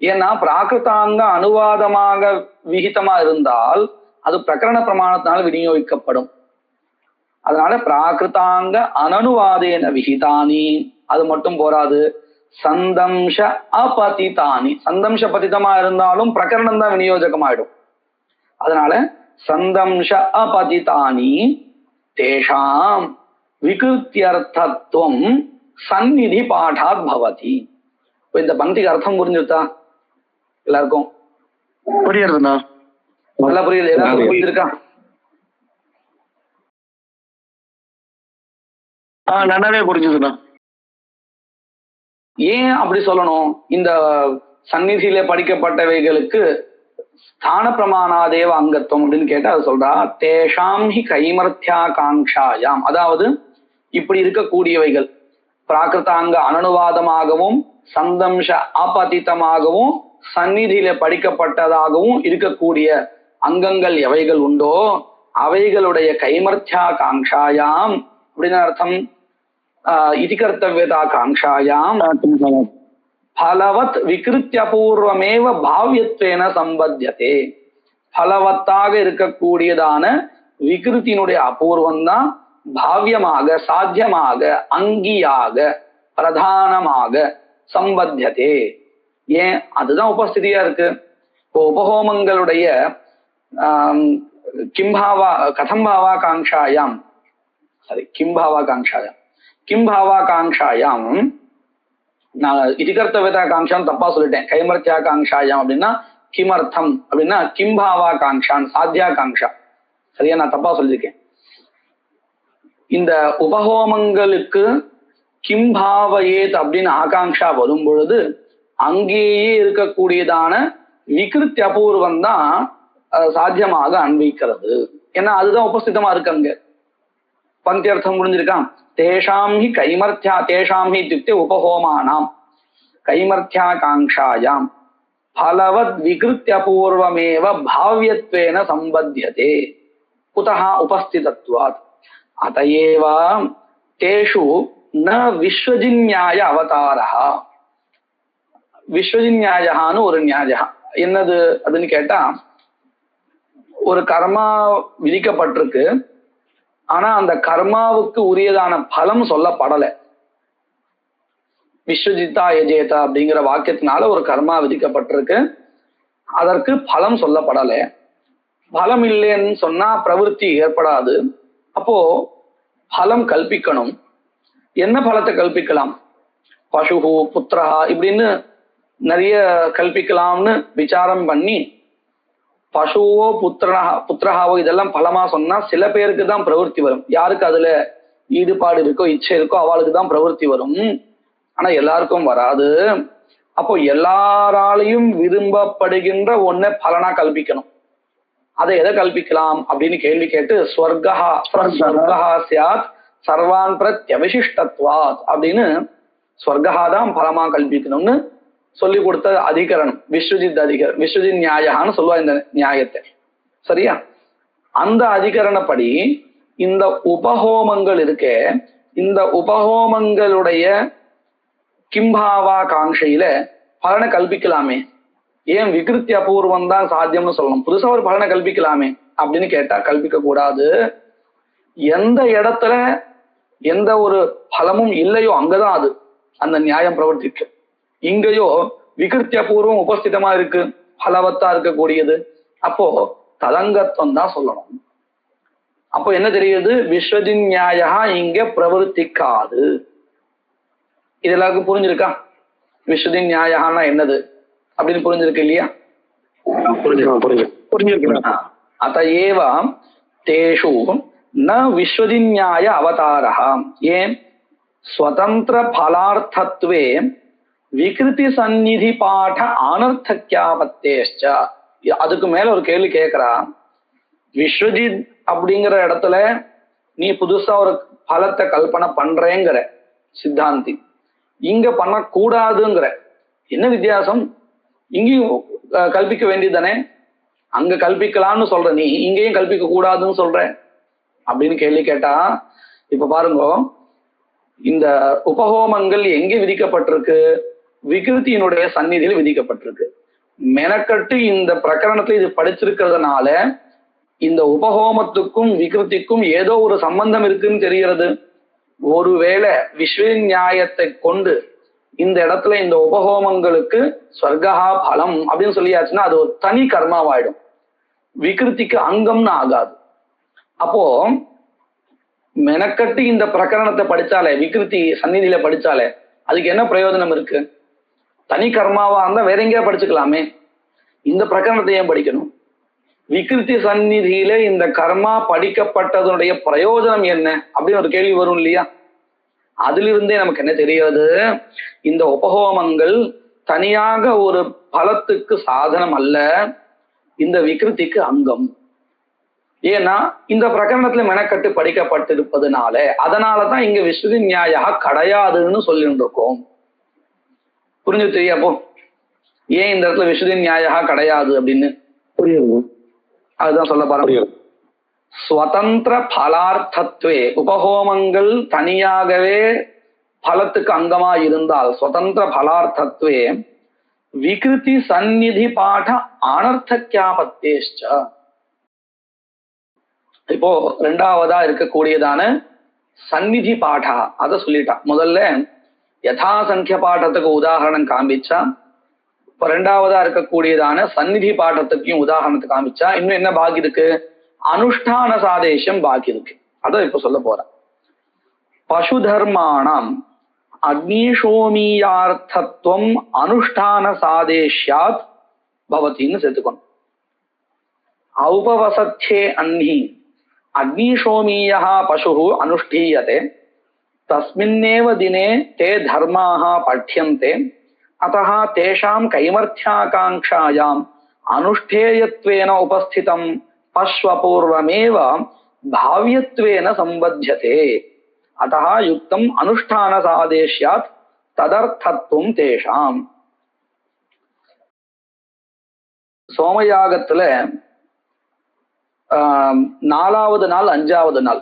ஏன்னா பிராகிருதாங்க அனுவாதமாக விகிதமா இருந்தால் அது பிரகரண பிரமாணத்தினால் விநியோகிக்கப்படும். அதனால பிராகிருதாங்க அனனுவாதேன விகிதானி. அது மட்டும் போராது, சந்தம்ஷ அபதிதானி. சந்தம்ஷ பதிதமா இருந்தாலும் பிரகரணம் தான் விநியோஜகமாயிடும். அதனால சந்தம்ஷ அபதிதானி தேஷாம் விகிருத்தியர்த்தத்துவம் சந்நிதி பாடாத் பவதி. இந்த பந்திக்கு அர்த்தம் புரிஞ்சுட்டா எல்லாருக்கும்? புரியுதுண்ணா? நல்லா புரியுது. எல்லாருக்கும் புரிஞ்சிருக்கா? நல்லாவே புரிஞ்சுதுண்ணா. ஏன் அப்படி சொல்லணும்? இந்த சந்நிதியில படிக்கப்பட்டவைகளுக்கு ஸ்தான பிரமாணாதேவ அங்கத்துவம் அப்படின்னு கேட்டா அது சொல்றா, தேஷாம் ஹி கைமர்த்தியா காங்ஷாயாம். அதாவது இப்படி இருக்கக்கூடியவைகள் பிராகிருதாங்க அனனுவாதமாகவும் சந்தம்ஷ ஆபதித்தமாகவும் சந்நிதியில படிக்கப்பட்டதாகவும் இருக்கக்கூடிய அங்கங்கள் எவைகள் உண்டோ அவைகளுடைய கைமர்த்தியா காங்ஷாயாம் அப்படின்னு அர்த்தம். இதி கர்த்தவ்யதா காங்ஷாயாம் பலவத் விகிருத்தியபூர்வமேவ பாவ்யத்வேன சம்பத்தியதே. பலவத்தாக இருக்கக்கூடியதான விகிருத்தினுடைய அபூர்வம் தான் பாவ்யமாக, சாத்தியமாக, அங்கியாக, பிரதானமாக சம்பத்தியதே. ஏன்? அதுதான் உபஸ்திதியா இருக்கு. இப்போ உபஹோமங்களுடைய கிம்பாவா கதம்பாவா காங்ஷாயாம், சாரி கிம்பாவா காங்ஷாயாம், கிம்பாவா காங்ஷாயாம் நான் இதிகர்த்தவியதா காங்ஷான்னு தப்பா சொல்லிட்டேன். கைமர்த்தியா காங்ஷாயாம் அப்படின்னா கிமர்த்தம் அப்படின்னா கிம்பாவா காங்ஷான் சாத்தியா காங்ஷா. சரியா? நான் தப்பா சொல்லியிருக்கேன். இந்த உபஹோமங்களுக்கு கிம்பாவயேத் அப்படின்னு ஆகாங்ஷா வரும் பொழுது அங்கேயே இருக்கக்கூடியதான விகிருத்தி அபூர்வம் தான் சாத்தியமாக அன்பிக்கிறது. ஏன்னா அதுதான் உபஸ்திதமா இருக்கு அங்க. பந்தி அர்த்தம் புரிஞ்சிருக்கான். தேஷாம் ஹி கைமர்த்தியா, தேஷாம் ஹி இத்யுக்தே உபஹோமானாம் கைமர்த்தியா காங்ஷாயாம் பலவத் விகிருத்தியபூர்வமேவ பாவ்யத்வேன சம்பத்தியதே. குதஹ உபஸ்திதத்வாத். அதையேவ தேஷு ந விஸ்வஜின்யாய அவதாரஹ. விஸ்வஜின்யாயஹான்னு ஒரு நியாயா. என்னது அதுன்னு கேட்டா, ஒரு கர்மா விதிக்கப்பட்டிருக்கு, ஆனா அந்த கர்மாவுக்கு உரியதான பலம் சொல்லப்படல. விஸ்வஜித்தா யஜேதா அப்படிங்கிற வாக்கியத்தினால ஒரு கர்மா விதிக்கப்பட்டிருக்கு, அதற்கு பலம் சொல்லப்படல. பலம் இல்லைன்னு சொன்னா பிரவருத்தி ஏற்படாது. அப்போ பலம் கல்பிக்கணும். என்ன பலத்தை கல்பிக்கலாம்? பசுஹு புத்திரஹா இப்படின்னு நிறைய கல்பிக்கலாம்னு விசாரம் பண்ணி பசுவோ புத்திரஹாவோ இதெல்லாம் பலமா சொன்னா சில பேருக்கு தான் பிரவருத்தி வரும். யாருக்கு அதுல ஈடுபாடு இருக்கோ இச்சை இருக்கோ அவளுக்கு தான் பிரவருத்தி வரும். ஆனா எல்லாருக்கும் வராது. அப்போ எல்லாராலையும் விரும்பப்படுகின்ற ஒன்ன பலனா கல்பிக்கணும். அதை எதை கல்பிக்கலாம் அப்படின்னு கேள்வி கேட்டு ஸ்வர்கஹா ஸ்யாத் சர்வான் பிரத்யவிசிஷ்டத்வாத் அப்படின்னு ஸ்வர்கஹா தான் பலமா கல்பிக்கணும்னு சொல்லி கொடுத்த அதிகரணம் விஸ்வஜித் அதிகரணம், விஸ்வஜித் நியாயான்னு சொல்லுவா இந்த நியாயத்தை. சரியா? அந்த அதிகரணப்படி இந்த உபஹோமங்கள் இருக்கே, இந்த உபஹோமங்களுடைய கிம்பாவா காங்ஷையில பலனை கல்பிக்கலாமே. ஏன் விகிருத்தி அபூர்வம் தான் சாத்தியம்னு சொல்லணும்? புதுசா ஒரு பலனை கல்பிக்கலாமே அப்படின்னு கேட்டா கல்பிக்க கூடாது. எந்த இடத்துல எந்த ஒரு பலமும் இல்லையோ அங்கதான் அது அந்த நியாயம் பிரவர்த்திக்கும். இங்கேயோ விகிருத்தி அபூர்வம் உபஸ்திதமா இருக்கு, பலவத்தா இருக்கக்கூடியது. அப்போ ததங்கத்துவம் தான் சொல்லணும். அப்போ என்ன தெரியுது? விஸ்வஜின் நியாயா இங்க பிரவர்த்திக்காது. இது எல்லாருக்கும் புரிஞ்சிருக்கா? விஸ்வஜின் நியாயான்னா என்னது அப்படின்னு புரிஞ்சிருக்கு இல்லையா? அத ஏவ தேஷு ந விஸ்வஜின் நியாய அவதாரः. ஏன்? ஸ்வதந்திர பலார்த்தத்வே விகிருதி சந்நிதி பாட அனர்த்தக்யாபத்தேஷ்ச. அதுக்கு மேல ஒரு கேள்வி கேட்கிறா. விஸ்வஜித் அப்படிங்கிற இடத்துல நீ புதுசா ஒரு பலத்தை கல்பனை பண்றேங்கிற சித்தாந்தி, இங்க பண்ணக்கூடாதுங்கிற. என்ன வித்தியாசம்? இங்கேயும் கல்பிக்க வேண்டியதானே? அங்க கல்பிக்கலாம்னு சொல்ற நீ, இங்கேயும் கல்பிக்க கூடாதுன்னு சொல்ற அப்படின்னு கேள்வி கேட்டா, இப்ப பாருங்க, இந்த உபஹோமங்கள் எங்கே விதிக்கப்பட்டிருக்கு? விகிருத்தியினுடைய சந்நிதியில் விதிக்கப்பட்டிருக்கு. மெனக்கட்டு இந்த பிரகரணத்துல இது படிச்சிருக்கிறதுனால இந்த உபஹோமத்துக்கும் விகிருத்திக்கும் ஏதோ ஒரு சம்பந்தம் இருக்குன்னு தெரிகிறது. ஒருவேளை விஸ்வ நியாயத்தை கொண்டு இந்த இடத்துல இந்த உபஹோமங்களுக்கு ஸ்வர்கா பலம் அப்படின்னு சொல்லியாச்சுன்னா அது ஒரு தனி கர்மாவாயிடும், விகிருத்திக்கு அங்கம்னு ஆகாது. அப்போ மெனக்கட்டு இந்த பிரகரணத்தை படிச்சாலே, விகிருத்தி சந்நிதியில படிச்சாலே அதுக்கு என்ன பிரயோஜனம் இருக்கு? தனி கர்மாவா இருந்தா வேற எங்கேயா படிச்சுக்கலாமே, இந்த பிரகரணத்தை ஏன் படிக்கணும்? விகிருத்தி சந்நிதியில இந்த கர்மா படிக்கப்பட்டதனுடைய பிரயோஜனம் என்ன அப்படின்னு ஒரு கேள்வி வரும் இல்லையா? அதிலிருந்தே நமக்கு என்ன தெரிகிறது? இந்த உபஹோமங்கள் தனியாக ஒரு பலத்துக்கு சாதனம் அல்ல, இந்த விகிருத்திக்கு அங்கம். ஏன்னா இந்த பிரகரணத்துல மெனக்கட்டு படிக்கப்பட்டிருப்பதுனால, அதனாலதான் இங்க விஸ்வ நியாயா கிடையாதுன்னு சொல்லிட்டு இருக்கோம். புரிஞ்சு தெரியாப்போ ஏன் இந்த இடத்துல விஸ்வ நியாயா கிடையாது அப்படின்னு? அதுதான் சொல்ல பாருங்க. ஸ்வதந்திர பலார்த்தத்வே, உபஹோமங்கள் தனியாகவே பலத்துக்கு அங்கமா இருந்தால் ஸ்வதந்திர பலார்த்தத்வே விகிருதி சந்நிதி பாட அனர்த்தக்யாபத்தேஷ்ச. இப்போ ரெண்டாவதா இருக்கக்கூடியதான சந்நிதி பாடா அதை சொல்லிட்டா. முதல்ல யதாசங்கிய பாடத்துக்கு உதாரணம் காமிச்சா, இப்ப ரெண்டாவதா இருக்கக்கூடியதான சந்நிதி பாடத்துக்கையும் உதாரணத்துக்கு காமிச்சா. இன்னும் என்ன பாக்கி இருக்கு? அனுஷ்டான சாதேசம் பாக்கி இருக்கு. அதான் இப்ப சொல்ல போற. பசு தர்மாணம் அக்னிஷோமியார்த்தத்துவம் அனுஷ்டான சாதேஷ்யாத் பவத்தின்னு சேர்த்துக்கணும். ஔபவசத்யே அன்னி அக்னிஷோமீயः பசுः அனுஷ்டீயதே தஸ்மின்னேவ தினே தே தர்மாः பட்யन्ते அतः தேஷாம் கைமர்த்தியாகாங்க்ஷாயாம் அனுஷ்டேயத்வேன உபஸ்திதம் பஸ்வபூர்வமேவ பாவ்யத்வேன சம்பத்யதே அतः யுக்தம் அனுஷ்டான சாதேஷ்யாத் ததர்த்தத்துவம் தேஷாம். சோமயாகத்துல 4வது நாள் 5வது நாள்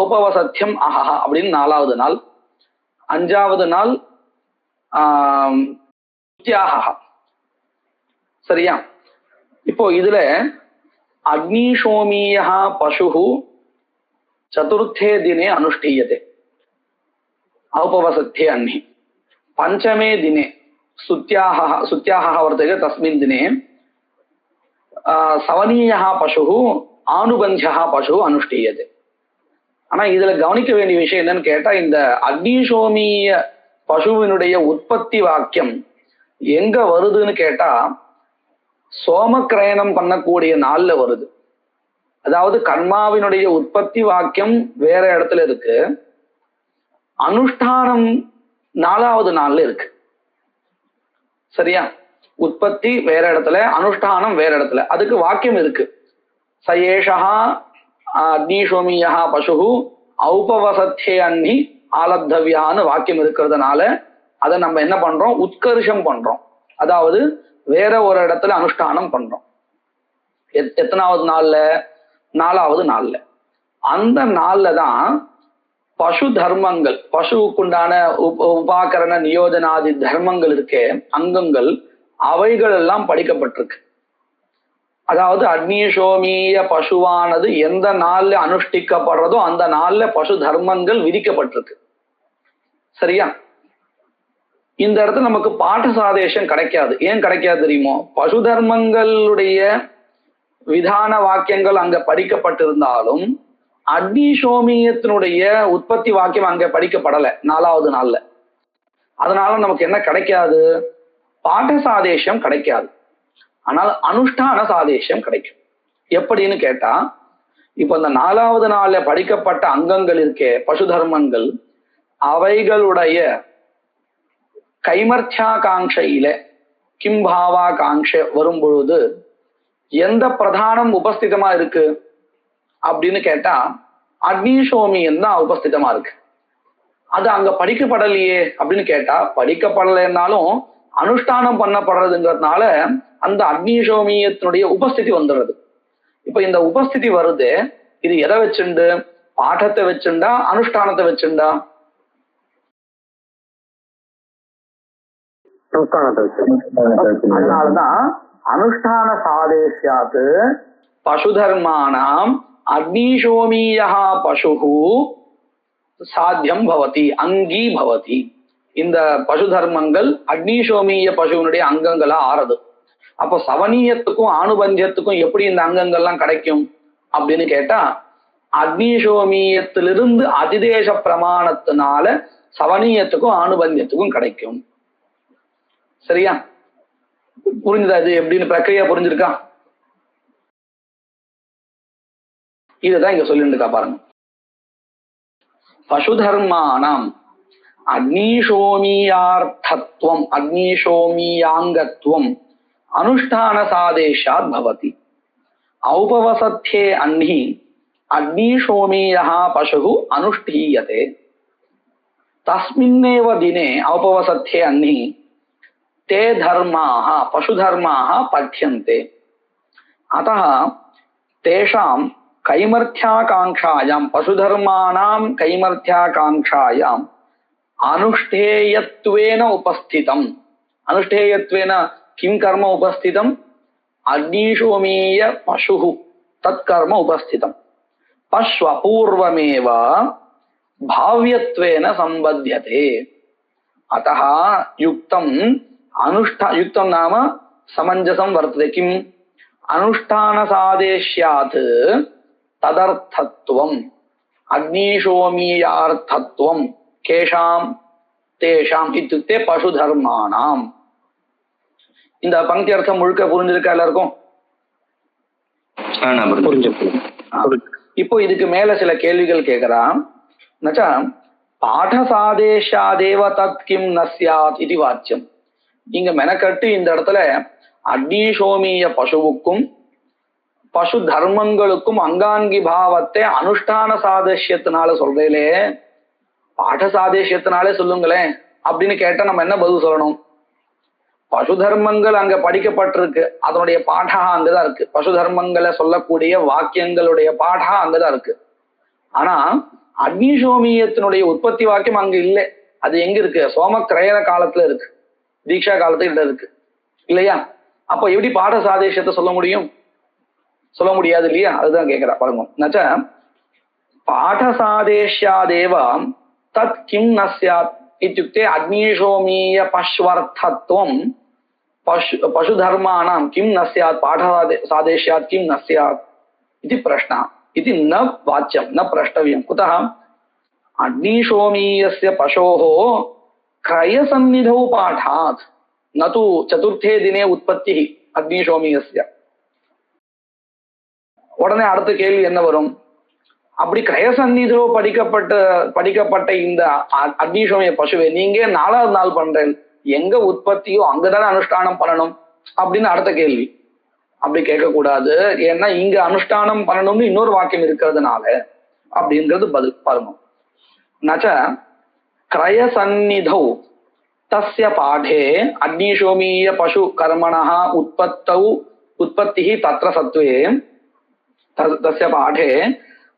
ஔபவசத்தியம் அஹஹ அப்படின்னு 4வது நாள், 5வது நாள் சரியா? இப்போ இதுல அக்னிஷோமீய பசு சதுர்த்தே தினே அனுஷ்டீயதே ஔபவசத்தியே அன்னி, பஞ்சமே தினே சுத்தியாக வர்த்தகே தஸ்மின் தினே சவனீய பசு ஆனுபந்திய பசு அனுஷ்டீயதே. ஆனா இதுல கவனிக்க வேண்டிய விஷயம் என்னன்னு கேட்டா, இந்த அக்னிஷோமீய பசுவினுடைய உற்பத்தி வாக்கியம் எங்க வருதுன்னு கேட்டா சோமக்கிரயணம் பண்ணக்கூடிய நாள்ல வருது. அதாவது கர்மாவினுடைய உற்பத்தி வாக்கியம் வேற இடத்துல இருக்கு, அனுஷ்டானம் 4வது நாள்ல இருக்கு. சரியா? உற்பத்தி வேற இடத்துல, அனுஷ்டானம் வேற இடத்துல. அதுக்கு வாக்கியம் இருக்கு. சயேஷா அக்னிஷோமியா பசு ஔபவசத்தே அன்னி ஆலப்தவ்யான்னு வாக்கியம் இருக்கிறதுனால அதை நம்ம என்ன பண்றோம்? உத்கர்ஷம் பண்றோம். அதாவது வேற ஒரு இடத்துல அனுஷ்டானம் பண்றோம். எத்தனாவது நாள்ல? 4வது நாள்ல. அந்த நாள்ல தான் பசு தர்மங்கள், பசுவுக்குண்டான உபாகரண நியோஜனாதி தர்மங்கள் இருக்கே, அங்கங்கள், அவைகள் எல்லாம் படிக்கப்பட்டிருக்கு. அதாவது அக்னிஷோமிய பசுவானது எந்த நாள்ல அனுஷ்டிக்கப்படுறதோ அந்த நாள்ல பசு தர்மங்கள் விதிக்கப்பட்டிருக்கு. சரியா? இந்த இடத்துல நமக்கு பாட்ட சாதேசம் கிடைக்காது. ஏன் கிடைக்காது தெரியுமோ? பசு தர்மங்களுடைய விதான வாக்கியங்கள் அங்க படிக்கப்பட்டிருந்தாலும் அக்னி சோமியத்தினுடைய உற்பத்தி வாக்கியம் அங்க படிக்கப்படலை 4வது நாள்ல. அதனால நமக்கு என்ன கிடைக்காது? பாட சாதேசியம் கிடைக்காது. ஆனால் அனுஷ்டான சாதேசியம் கிடைக்கும். எப்படின்னு கேட்டா, இப்ப இந்த 4வது நாள்ல படிக்கப்பட்ட அங்கங்கள் இருக்கே, பசு தர்மங்கள், அவைகளுடைய கைமர்த்தியாகாங்கையில கிம்பாவா காங்ஷை வரும் பொழுது எந்த பிரதானம் உபஸ்திதமா இருக்கு அப்படின்னு கேட்டா அக்னிசோமியம் தான் உபஸ்திதமா இருக்கு. அது அங்க படிக்கப்படலையே அப்படின்னு கேட்டா, படிக்கப்படலைன்னாலும் அனுஷ்டானம் பண்ணப்படுறதுங்கிறதுனால அந்த அக்னிசோமியத்தினுடைய உபஸ்திதி வந்துடுறது. இப்ப இந்த உபஸ்திதி வருது, இது எதை வச்சுண்டு? பாடத்தை வச்சுண்டா அனுஷ்டானத்தை வச்சுண்டா? அதனாலதான் அனுஷ்டான சாதேசியாத் பசுதர்மானாம் அக்னிசோமியா பசுஹு சாத்தியம் பவதி அங்கீ பவதி. இந்த பசு தர்மங்கள் அக்னிசோமிய பசுவனுடைய அங்கங்களா ஆறுது. அப்போ சவனீயத்துக்கும் ஆணுபந்தியத்துக்கும் எப்படி இந்த அங்கங்கள்லாம் கிடைக்கும் அப்படின்னு கேட்டா, அக்னிசோமியத்திலிருந்து அதிதேச பிரமாணத்தினால சவனீயத்துக்கும் ஆணுபந்தியத்துக்கும் கிடைக்கும். சரியா? புரிஞ்சுதா? இது எப்படின்னு பிரக்கிரியா புரிஞ்சிருக்கா? இதுதான் இங்க சொல்லிட்டு இருக்கா பாருங்க. பசுதர்மானாம் அக்னிசோமியார்த்தத்வம் அக்னிசோமியாங்கத்வம் அனுஷ்டான சாதேஷாத் பவதி. ஔபவசத்யே அன்னி அக்னிசோமியः பசுஹு அனுஷ்டீயதே. தஸ்மின்னேவ தினே ஔபவசத்யே அன்னி ते धर्माः पशुधर्माः पठ्यन्ते. अतः तेषां कैमर्थ्याकांक्षायां पशुधर्माणां कैमर्थ्याकांक्षायाम् अनुष्ठेयत्वेन उपस्थितम्. अनुष्ठेयत्वेन किं कर्म उपस्थितम्? अग्निशोमीय पशुः तत्कर्म उपस्थितम्. पश्वपूर्वमेव भाव्यत्वेन सम्बध्यते. अतः युक्तम् युक्तं नाम समञ्जसं वर्तते. किम्? अनुष्ठानसादेश्यात् तदर्थत्वम् अग्निशोमीयार्थत्वम् केषां तेषाम् इत्युक्ते पशुधर्माणाम्. இந்த பங்கி அர்த்தம் முழுக்க புரிஞ்சிருக்கா எல்லாருக்கும்? இப்போ இதுக்கு மேல சில கேள்விகள் கேட்கிறான். நச்சா பாடசாதேஷாதேவ தத் கிம் ந ஸ்யாத் இது வாச்சியம். நீங்க மெனக்கட்டு இந்த இடத்துல அக்னிசோமிய பசுவுக்கும் பசு தர்மங்களுக்கும் அங்காங்கி பாவத்தை அனுஷ்டான சாதேஷ்யத்தினால சொல்றீங்களே, பாட சாதேஷ்யத்தினாலே சொல்லுங்களேன் அப்படின்னு கேட்டா நம்ம என்ன பதில் சொல்லணும்? பசு தர்மங்கள் அங்க படிக்கப்பட்டிருக்கு, அதனுடைய பாடா அங்கதான் இருக்கு. பசு தர்மங்களை சொல்லக்கூடிய வாக்கியங்களுடைய பாடா அங்கதான் இருக்கு. ஆனா அக்னிசோமியத்தினுடைய உற்பத்தி வாக்கியம் அங்க இல்லை. அது எங்க இருக்கு? சோமக்கிரயண காலத்துல இருக்கு, தீட்சா காலத்துல இருக்கு இல்லையா? அப்ப எப்படி பாட சாதேஷத்தை சொல்ல முடியும்? சொல்ல முடியாது இல்லையா? அதுதான் கேட்கிறா பாருங்க. நச்ச பாட சாதேஷ்யாதேவ தத் கிம் ந ஸ்யாத் இத்யுக்தே அக்னிசோமிய பஷ்வர்த்தத்வம் பசுதர்மானாம் கிம் ந ஸ்யாத் பாட சாதேஷ்யாத் கிம் ந ஸ்யாத் இது பிரஷ்னா. இது ந வாச்சியம் ந பிரஷ்டவியம். குதः अग्निशोमीयस्य पशोः क्रयसन्निधौ पाठात् न तु चतुर्थे दिने उत्पत्तिः अग्निशोमीयस्य. உடனே அடுத்த கேள்வி என்ன வரும்? அப்படி கிரயசன்னிதோ படிக்கப்பட்ட இந்த அக்னிசோமிய பசுவை நீங்க 4வது நாள் பண்றேன், எங்க உற்பத்தியோ அங்கதானே அனுஷ்டானம் பண்ணணும் அப்படின்னு அடுத்த கேள்வி. அப்படி கேட்கக்கூடாது, ஏன்னா இங்க அனுஷ்டானம் பண்ணணும்னு இன்னொரு வாக்கியம் இருக்கிறதுனால அப்படிங்கிறது பதில் பாருங்க. நச்ச கிரயசன்னிதௌ தஸ்ய பாடே அக்னிசோமிய பசு கர்மணः உற்பத்திः தத்ர சத்வே தஸ்ய பாடே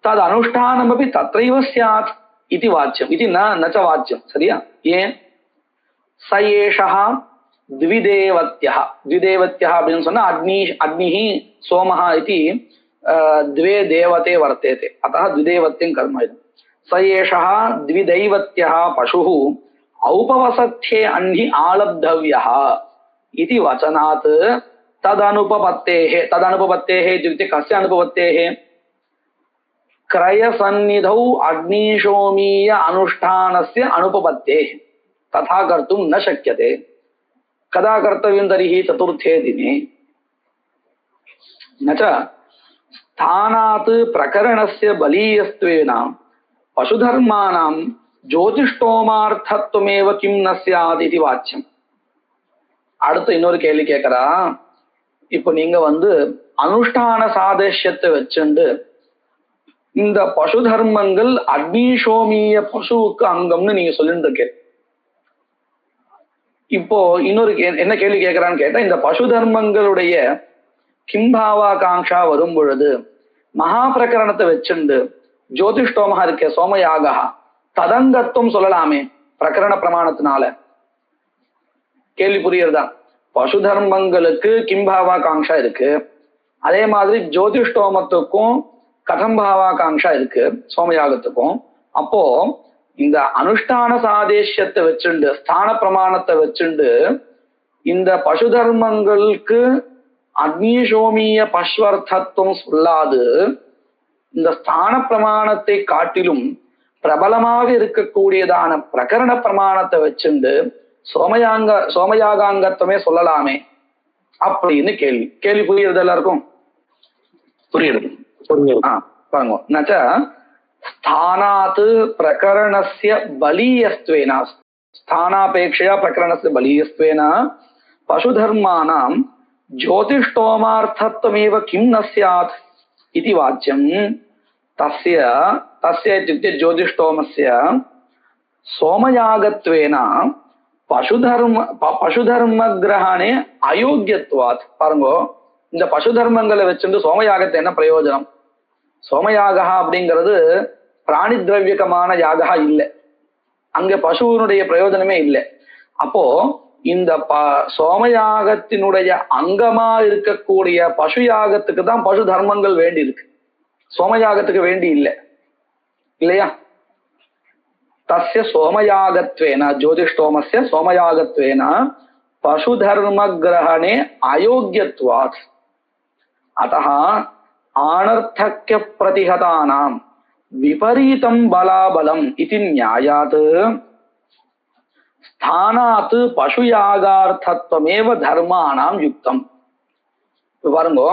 தத் அனுஷ்டானமபி தத்ரைவ ஸ்யாத் इति वाच्यम इति न च वाच्यम. சரியா? ஏன்? ச ஏஷः द्विदेवत्यः द्विदेवत्यः அப்படின்னு சொன்னா अग्निः सोमः इति द्वे देवते वर्तेते, अतः द्विदेवत्यं कर्म इदं. स एषः द्विदैवत्यः पशुः औपवसत्ये अन्हि आलब्धव्यः इति वचनात् तदनुपपत्तेः इत्युक्ते कस्य अनुपपत्तेः क्रयसन्निधौ अग्निशोमीय अनुष्ठानस्य अनुपपत्तेः तथा कर्तुं न शक्यते कदा कर्तव्यं तर्हि चतुर्थे दिने न च स्थानात् प्रकरणस्य बलीयत्वेन पशुधर्माणां ज्योतिष्टोमार्थत्वमेव किं न स्यात् इति वाच्यम् அடுத்து இன்னொரு கேள்வி கேட்கறா இப்போ நீங்க அனுஷ்டான சாதேஷ்யத்தை வச்சுண்டு இந்த பசு தர்மங்கள் அக்னிசோமிய பசுவுக்கு அங்கம்னு நீங்க சொல்லிட்டு இருக்க இப்போ இன்னொரு என்ன கேள்வி கேட்கறான்னு கேட்டா இந்த பசு தர்மங்களுடைய கிம்பாவாகாங்ஷா வரும் பொழுது மகா பிரகரணத்தை வச்சுண்டு ஜோதிஷ்டோமஹா இருக்க சோமயாகா ததங்கத்துவம் சொல்லலாமே பிரகரண பிரமாணத்தினால கேள்வி புரியுறதா பசு தர்மங்களுக்கு கிம்பாவாகாங்ஷா இருக்கு அதே மாதிரி ஜோதிஷ்டோமத்துக்கும் கதம்பாவாகாங்ஷா இருக்கு சோமயாகத்துக்கும் அப்போ இந்த அனுஷ்டான சாதேஷ்யத்தை வச்சுண்டு ஸ்தான பிரமாணத்தை வச்சுண்டு இந்த பசு தர்மங்களுக்கு அக்னிசோமிய பஸ்வர்த்தத்துவம் சொல்லாது இந்த ஸ்தான பிரமாணத்தை காட்டிலும் பிரபலமாக இருக்கக்கூடியதான பிரகரண பிரமாணத்தை வச்சுண்டு சோமயாகாங்கத்துவமே சொல்லலாமே அப்படின்னு கேள்வி புரியுறது எல்லாருக்கும் புரியுது பாருங்க நச்ச ஸ்தானாத் பிரகரணஸ்ய பலீயஸ்த்வேன ஸ்தானாபேட்சையா பிரகரணஸ்ய பலீயஸ்த்வேன பசுதர்மானாம் ज्योतिष्टोमार्थत्वमेव किं न स्यात् इति वाच्यं तस्य इत्युक्ते ज्योतिष्टोमस्य सोमयागत्वेन பசுதர்ம கிரகணே அயோக்கியத்வாத் பாருங்கோ இந்த பசு தர்மங்களை வச்சுட்டு சோமயாகத்தை என்ன பிரயோஜனம் சோமயாகா அப்படிங்கிறது பிராணி திரவியகமான யாகா இல்லை அங்க பசுவனுடைய பிரயோஜனமே இல்லை அப்போ இந்த சோமயாகத்தினுடைய அங்கமா இருக்கக்கூடிய பசு யாகத்துக்கு தான் பசு தர்மங்கள் வேண்டி இருக்கு சோமயாகத்துக்கு வேண்டி இல்லை இல்லையா தஸ்ய சோமயாகத்வேன ஜோதிஷ்டோமஸ்ய சோமயாகத்வேன பசு தர்ம கிரகணே அயோக்கியத்வாத் அத்தः ஆனர்த்தக்ய பிரதிஹதானாம் விபரீதம் பலாபலம் இதி நியாயாத் ஸ்தானாத் பசுயாகார்த்தத்வமேவ தர்மானாம் யுக்தம். பாருங்கோ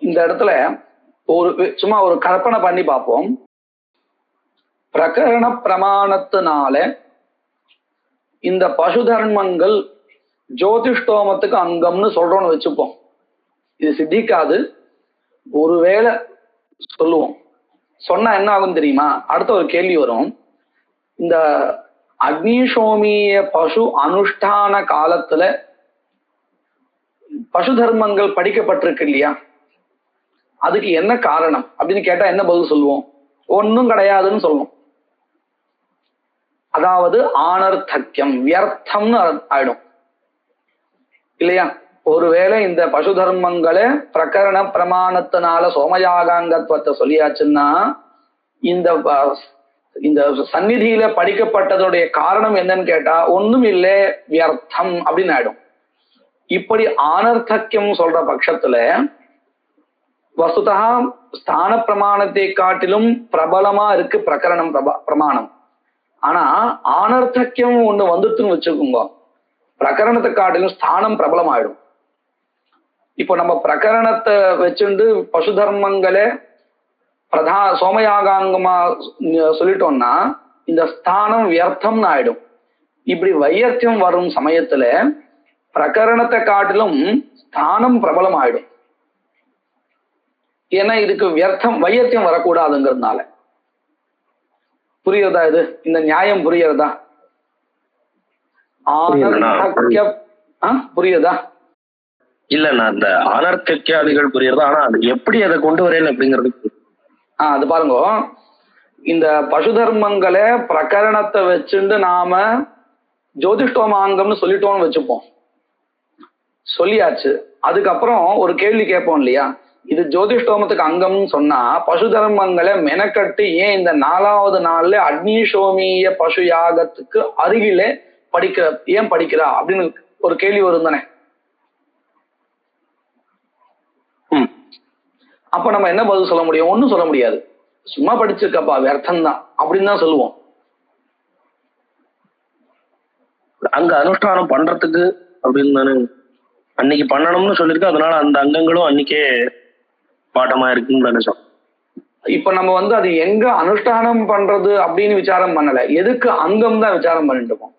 இந்த இடத்துல சும்மா ஒரு கற்பனை பண்ணி பார்ப்போம். பிரகரண பிரமாணத்தினால இந்த பசு தர்மங்கள் ஜோதிஷ்டோமத்துக்கு அங்கம்னு சொல்றோம்னு வச்சுப்போம். இது சித்திக்காது. ஒருவேளை சொல்லுவோம், சொன்னா என்ன ஆகும் தெரியுமா? அடுத்த ஒரு கேள்வி வரும். இந்த அக்னிசோமிய பசு அனுஷ்டான காலத்துல பசு தர்மங்கள் படிக்கப்பட்டிருக்கு இல்லையா, அதுக்கு என்ன காரணம் அப்படின்னு கேட்டா என்ன பதில் சொல்லுவோம்? ஒன்னும் கிடையாதுன்னு சொல்லுவோம். அதாவது ஆனர்த்தக்கியம், வியர்த்தம்னு ஆயிடும் இல்லையா? ஒருவேளை இந்த பசு தர்மங்களை பிரகரண பிரமாணத்தினால சோமயாகாங்கத்துவத்தை சொல்லியாச்சுன்னா இந்த சந்நிதியில படிக்கப்பட்டதுடைய காரணம் என்னன்னு கேட்டா ஒண்ணும் இல்லை, வியர்த்தம் அப்படின்னு ஆயிடும். இப்படி ஆனர்த்தக்கியம் சொல்ற பட்சத்துல வஸ்துதா ஸ்தான பிரமாணத்தை காட்டிலும் பிரபலமா இருக்கு பிரகரணம் பிரமாணம். ஆனா ஆனர்த்தக்கியம் ஒண்ணு வந்துட்டுன்னு வச்சுக்கோங்க, பிரகரணத்தை காட்டிலும் ஸ்தானம் பிரபலம் ஆயிடும். இப்போ நம்ம பிரகரணத்தை வச்சுண்டு பசு தர்மங்களை சோமயாகாங்கமா சொல்லிட்டோம்னா இந்த ஸ்தானம் வியர்த்தம்னு ஆயிடும். இப்படி வையர்த்தியம் வரும் சமயத்துல பிரகரணத்தை காட்டிலும் ஸ்தானம் பிரபலம் ஆயிடும். ஏன்னா இதுக்கு வையர்த்தியம் வரக்கூடாதுங்கிறதுனால. புரியுறதா? இது இந்த நியாயம் புரியுறதா? புரியுதா? இல்ல அந்த அனர்த்தக்கியாதிகள் புரியுறதா? ஆனா அது எப்படி அதை கொண்டு வரேன் அப்படிங்கிறது அது பாருங்க. இந்த பசு தர்மங்களை பிரகரணத்தை வச்சுட்டு நாம ஜோதிஷ்டோமாங்கம்னு சொல்லிட்டோம்னு வச்சுப்போம். சொல்லியாச்சு. அதுக்கப்புறம் ஒரு கேள்வி கேட்போம் இல்லையா, இது ஜோதிஷ்டோமத்துக்கு அங்கம்னு சொன்னா பசு தர்மங்களை மெனக்கட்டு ஏன் இந்த 4வது நாள்ல அக்னிஷோமிய பசு யாகத்துக்கு அருகிலே ஏன் படிக்கிறா அப்படின்னு ஒரு கேள்வி வரும் தானே. அப்ப நம்ம என்ன பதில் சொல்ல முடியும்? ஒன்னும் சொல்ல முடியாது. சும்மா படிச்சிருக்கப்பா வியர்த்தம் தான் அப்படின்னு தான் சொல்லுவோம். அங்க அனுஷ்டானம் பண்றதுக்கு அப்படின்னு தானே அன்னைக்கு பண்ணணும்னு சொல்லியிருக்கு. அதனால அந்த அங்கங்களும் அன்னைக்கே பாட்டமா இருக்குன்னு தானே சொல்றோம். இப்ப நம்ம அது எங்க அனுஷ்டானம் பண்றது அப்படின்னு விசாரம் பண்ணல, எதுக்கு அங்கம் தான் விசாரம் பண்ணிட்டு இருக்கோம்.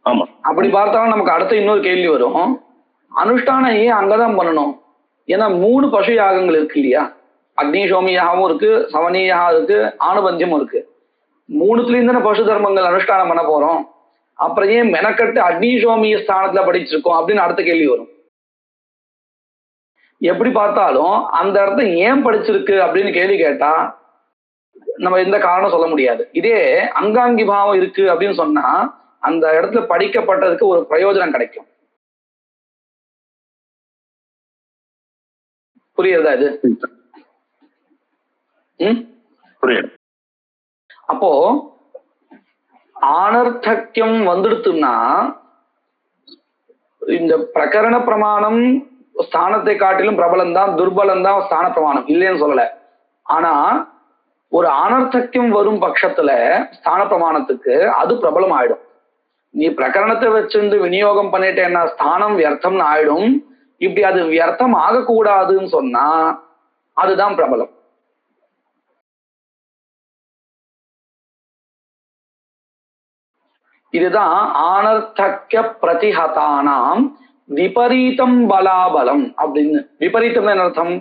ஆமா, அப்படி பார்த்தாலும் நமக்கு அடுத்த இன்னொரு கேள்வி வரும், அனுஷ்டானம் ஏன் அங்கதான் பண்ணணும்? ஏன்னா 3 பசு யாகங்கள் இருக்கு இல்லையா? அக்னிஷோமியாகவும் இருக்கு, சவனியாக இருக்கு, ஆணுபந்தியமும் இருக்கு. 3த்துலயும் தானே பசு தர்மங்கள் அனுஷ்டானம் பண்ண போறோம். அப்புறம் ஏன் மெனக்கட்டு அக்னிஷோமிய ஸ்தானத்துல படிச்சிருக்கோம் அப்படின்னு அடுத்த கேள்வி வரும். எப்படி பார்த்தாலும் அந்த இடத்த ஏன் படிச்சிருக்கு அப்படின்னு கேள்வி கேட்டா நம்ம எந்த காரணம் சொல்ல முடியாது. இதே அங்காங்கி பாவம் இருக்கு அப்படின்னு சொன்னா அந்த இடத்துல படிக்கப்பட்டதுக்கு ஒரு பிரயோஜனம் கிடைக்கும். புரியுறதா இது? புரியுது. அப்போ ஆனர்த்தக்கியம் வந்துடுத்துன்னா இந்த பிரகரண பிரமாணம் ஸ்தானத்தை காட்டிலும் பிரபலம் தான், துர்பலம் தான் ஸ்தான பிரமாணம், இல்லைன்னு சொல்லல. ஆனா ஒரு அனர்த்தக்கியம் வரும் பட்சத்துல ஸ்தான பிரமாணத்துக்கு அது பிரபலம் ஆயிடும். நீ பிரகரணத்தை வச்சுட்டு விநியோகம் பண்ணிட்டேன்னா ஸ்தானம் வியர்த்தம்னு ஆயிடும். இப்படி அது வியர்த்தம் ஆகக்கூடாதுன்னு சொன்னா அதுதான் பிரபலம். இதுதான் ஆனர்த்தக்கிய பிரதிஹதானாம் விபரீதம் பலாபலம் அப்படின்னு. விபரீதம் என்ன அர்த்தம்?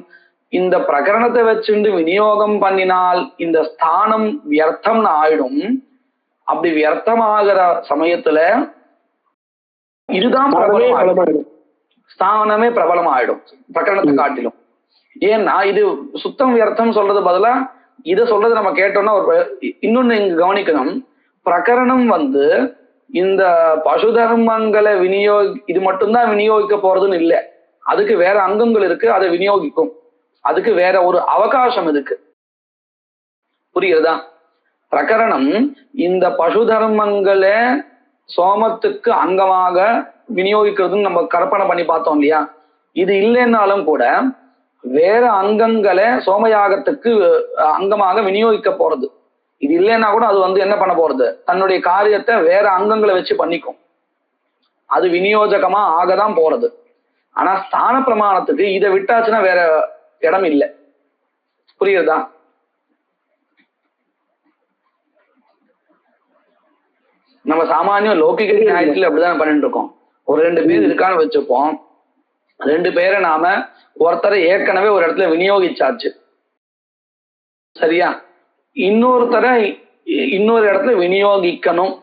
இந்த பிரகரணத்தை வச்சுட்டு விநியோகம் பண்ணினால் இந்த ஸ்தானம் வியர்த்தம்னு ஆயிடும். அப்படி வியர்த்தமாகிற சமயத்துல இதுதான் பிரபலம், ஸ்தானமே பிரபலம் ஆயிடும் பிரகரணத்தை காட்டிலும். ஏன்னா இது சுத்தம் வியர்த்தம் சொல்றது பதிலா இதை சொல்றது நம்ம கேட்டோம்னா இன்னொன்னு இங்க கவனிக்கணும். பிரகரணம் இந்த பசு தர்மங்களை இது மட்டும்தான் விநியோகிக்க போறதுன்னு இல்லை. அதுக்கு வேற அங்கங்கள் இருக்கு, அதை விநியோகிக்கும். அதுக்கு வேற ஒரு அவகாசம் இருக்கு. புரியுறதா? பிரகரணம் இந்த பசு தர்மங்களை சோமத்துக்கு அங்கமாக விநியோகிக்கிறதுன்னு நம்ம கற்பனை பண்ணி பார்த்தோம் இல்லையா? இது இல்லைன்னாலும் கூட வேற அங்கங்களை சோமயாகத்துக்கு அங்கமாக விநியோகிக்க போறது. இது இல்லைன்னா கூட அது என்ன பண்ண போறது? தன்னுடைய காரியத்தை வேற அங்கங்களை வச்சு பண்ணிக்கும். அது விநியோஜகமா ஆகதான் போறது. ஆனா ஸ்தான பிரமாணத்துக்கு இதை விட்டாச்சுன்னா வேற இடம் இல்லை. புரியுதா? நம்ம சாமானியம் லௌகிக நியாயத்துல அப்படிதான் பண்ணிட்டு இருக்கோம். ஒரு 2 பேர் இருக்கான்னு வச்சுப்போம். 2 பேரை நாம ஒருத்தரை ஏற்கனவே ஒரு இடத்துல விநியோகிச்சாச்சு, சரியா? இன்னொருத்தரை இன்னொரு இடத்துல விநியோகிக்கணும்,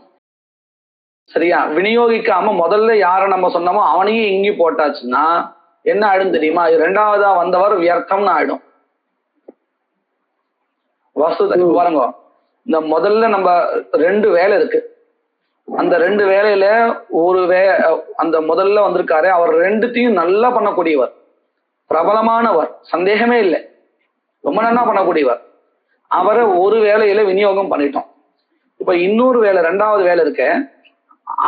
சரியா? விநியோகிக்காம முதல்ல யார நம்ம சொன்னோமோ அவனையும் இங்கி போட்டாச்சுன்னா என்ன ஆயிடும் தெரியுமா? 2வதா வந்தவர் வியர்த்தம்னு ஆயிடும். வஸ்து பாருங்க, இந்த முதல்ல நம்ம 2 வேலை இருக்கு. அந்த 2 வேலையில அந்த முதல்ல வந்திருக்காரு, அவர் 2த்தையும் நல்லா பண்ணக்கூடியவர், பிரபலமானவர், சந்தேகமே இல்லை, ரொம்ப நல்லா பண்ணக்கூடியவர். அவரை ஒரு வேலையில விநியோகம் பண்ணிட்டோம். இப்ப இன்னொரு வேலை 2வது வேலை இருக்க,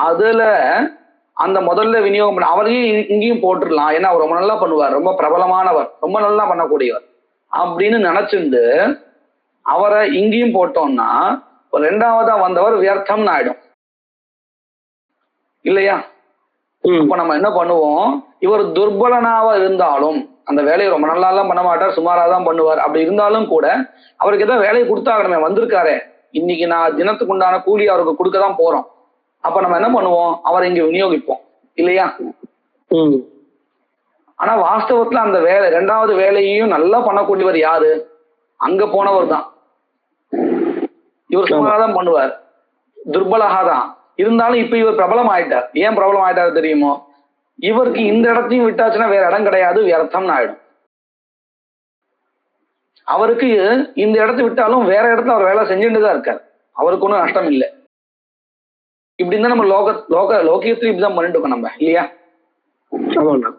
அதுல அந்த முதல்ல விநியோகம் பண்ண அவரையும் இங்கேயும் போட்டுடலாம். ஏன்னா அவர் ரொம்ப நல்லா பண்ணுவார், ரொம்ப பிரபலமானவர், ரொம்ப நல்லா பண்ணக்கூடியவர் அப்படின்னு நினைச்சுண்டு அவரை இங்கேயும் போட்டோம்னா 2வதா வந்தவர் வியர்த்தம்னு ஆயிடும் இல்லையா? இப்ப நம்ம என்ன பண்ணுவோம்? இவர் துர்பலனாவா இருந்தாலும் அந்த வேலையை ரொம்ப நல்லா எல்லாம் பண்ண மாட்டார், சுமாராதான் பண்ணுவார். அப்படி இருந்தாலும் கூட அவருக்கு ஏதாவது வேலையை கொடுத்தாகணுமே, வந்திருக்காரு, இன்னைக்கு நான் தினத்துக்கு உண்டான கூலி அவருக்கு கொடுக்கதான் போறோம். அப்ப நம்ம என்ன பண்ணுவோம்? அவரை இங்க விநியோகிப்போம் இல்லையா? ஆனா வாஸ்தவத்துல அந்த வேலை 2வது வேலையையும் நல்லா பண்ணக்கூடியவர் யாரு? அங்க போனவர் தான். இவர் சுமாராதான் பண்ணுவார், துர்பலகாதான் இருந்தாலும் இப்ப இவர் பிரபலம் ஆயிட்டார். ஏன் பிரபலம் ஆயிட்டாரு தெரியுமோ? இவருக்கு இந்த இடத்தையும் விட்டாச்சுன்னா வேற இடம் கிடையாது, வியர்த்தம்னு ஆயிடும். அவருக்கு இந்த இடத்த விட்டாலும் வேற இடத்துல அவர் வேலை செஞ்சுட்டு தான் இருக்காரு, அவருக்கு ஒன்றும் நஷ்டம் இல்லை. இப்படின்னு தான் நம்ம லோகியத்திலும் இப்படிதான் பண்ணிட்டு இருக்கோம் நம்ம, இல்லையா? ஆமாண்ணா.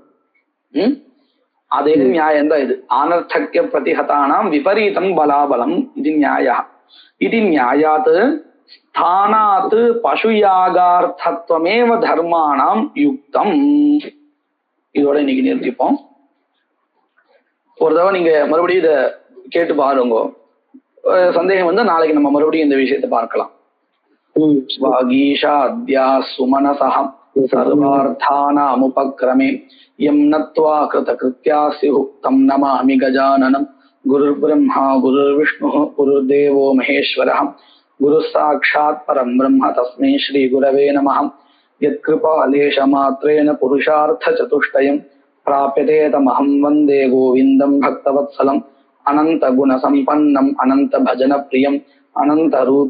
அதே நியாயம் தான் இது. ஆனர்த்தக்ய பிரதிஹதானாம் விபரீதம் பலாபலம் இது நியாயா. இது நியாயாத் ஸ்தானாத் பசுயாகார்த்தத்வமேவ தர்மானாம் யுக்தம். இதோட இன்னைக்கு நிறுத்திப்போம். ஒரு தடவை நீங்க மறுபடியும் இதை கேட்டு பாருங்க. சந்தேகம் வந்து நாளைக்கு நம்ம மறுபடியும் இந்த விஷயத்தை பார்க்கலாம். வாகீஷாத்யா சுமனசஹம் சர்வார்த்தானாமுபக்ரமே யம் நத்வா கிருதகிருத்யா ஸ்யுः தம் நமாமி கஜானனம். குருர் பிரம்மா குருர் விஷ்ணு குருர்தேவோ மகேஸ்வரः குரு சாட்சாத் பரம் பிரம்ம தஸ்மை ஸ்ரீ குரவே நமः. யத்கிருபாலேஷமாத்ரேண புருஷார்த்த சதுஷ்டயம் பிராப்யதே தமஹம் வந்தே கோவிந்தம் பக்தவத்சலம். அனந்த குண சம்பன்னம் அனந்த பஜன பிரியம் அனந்த ரூப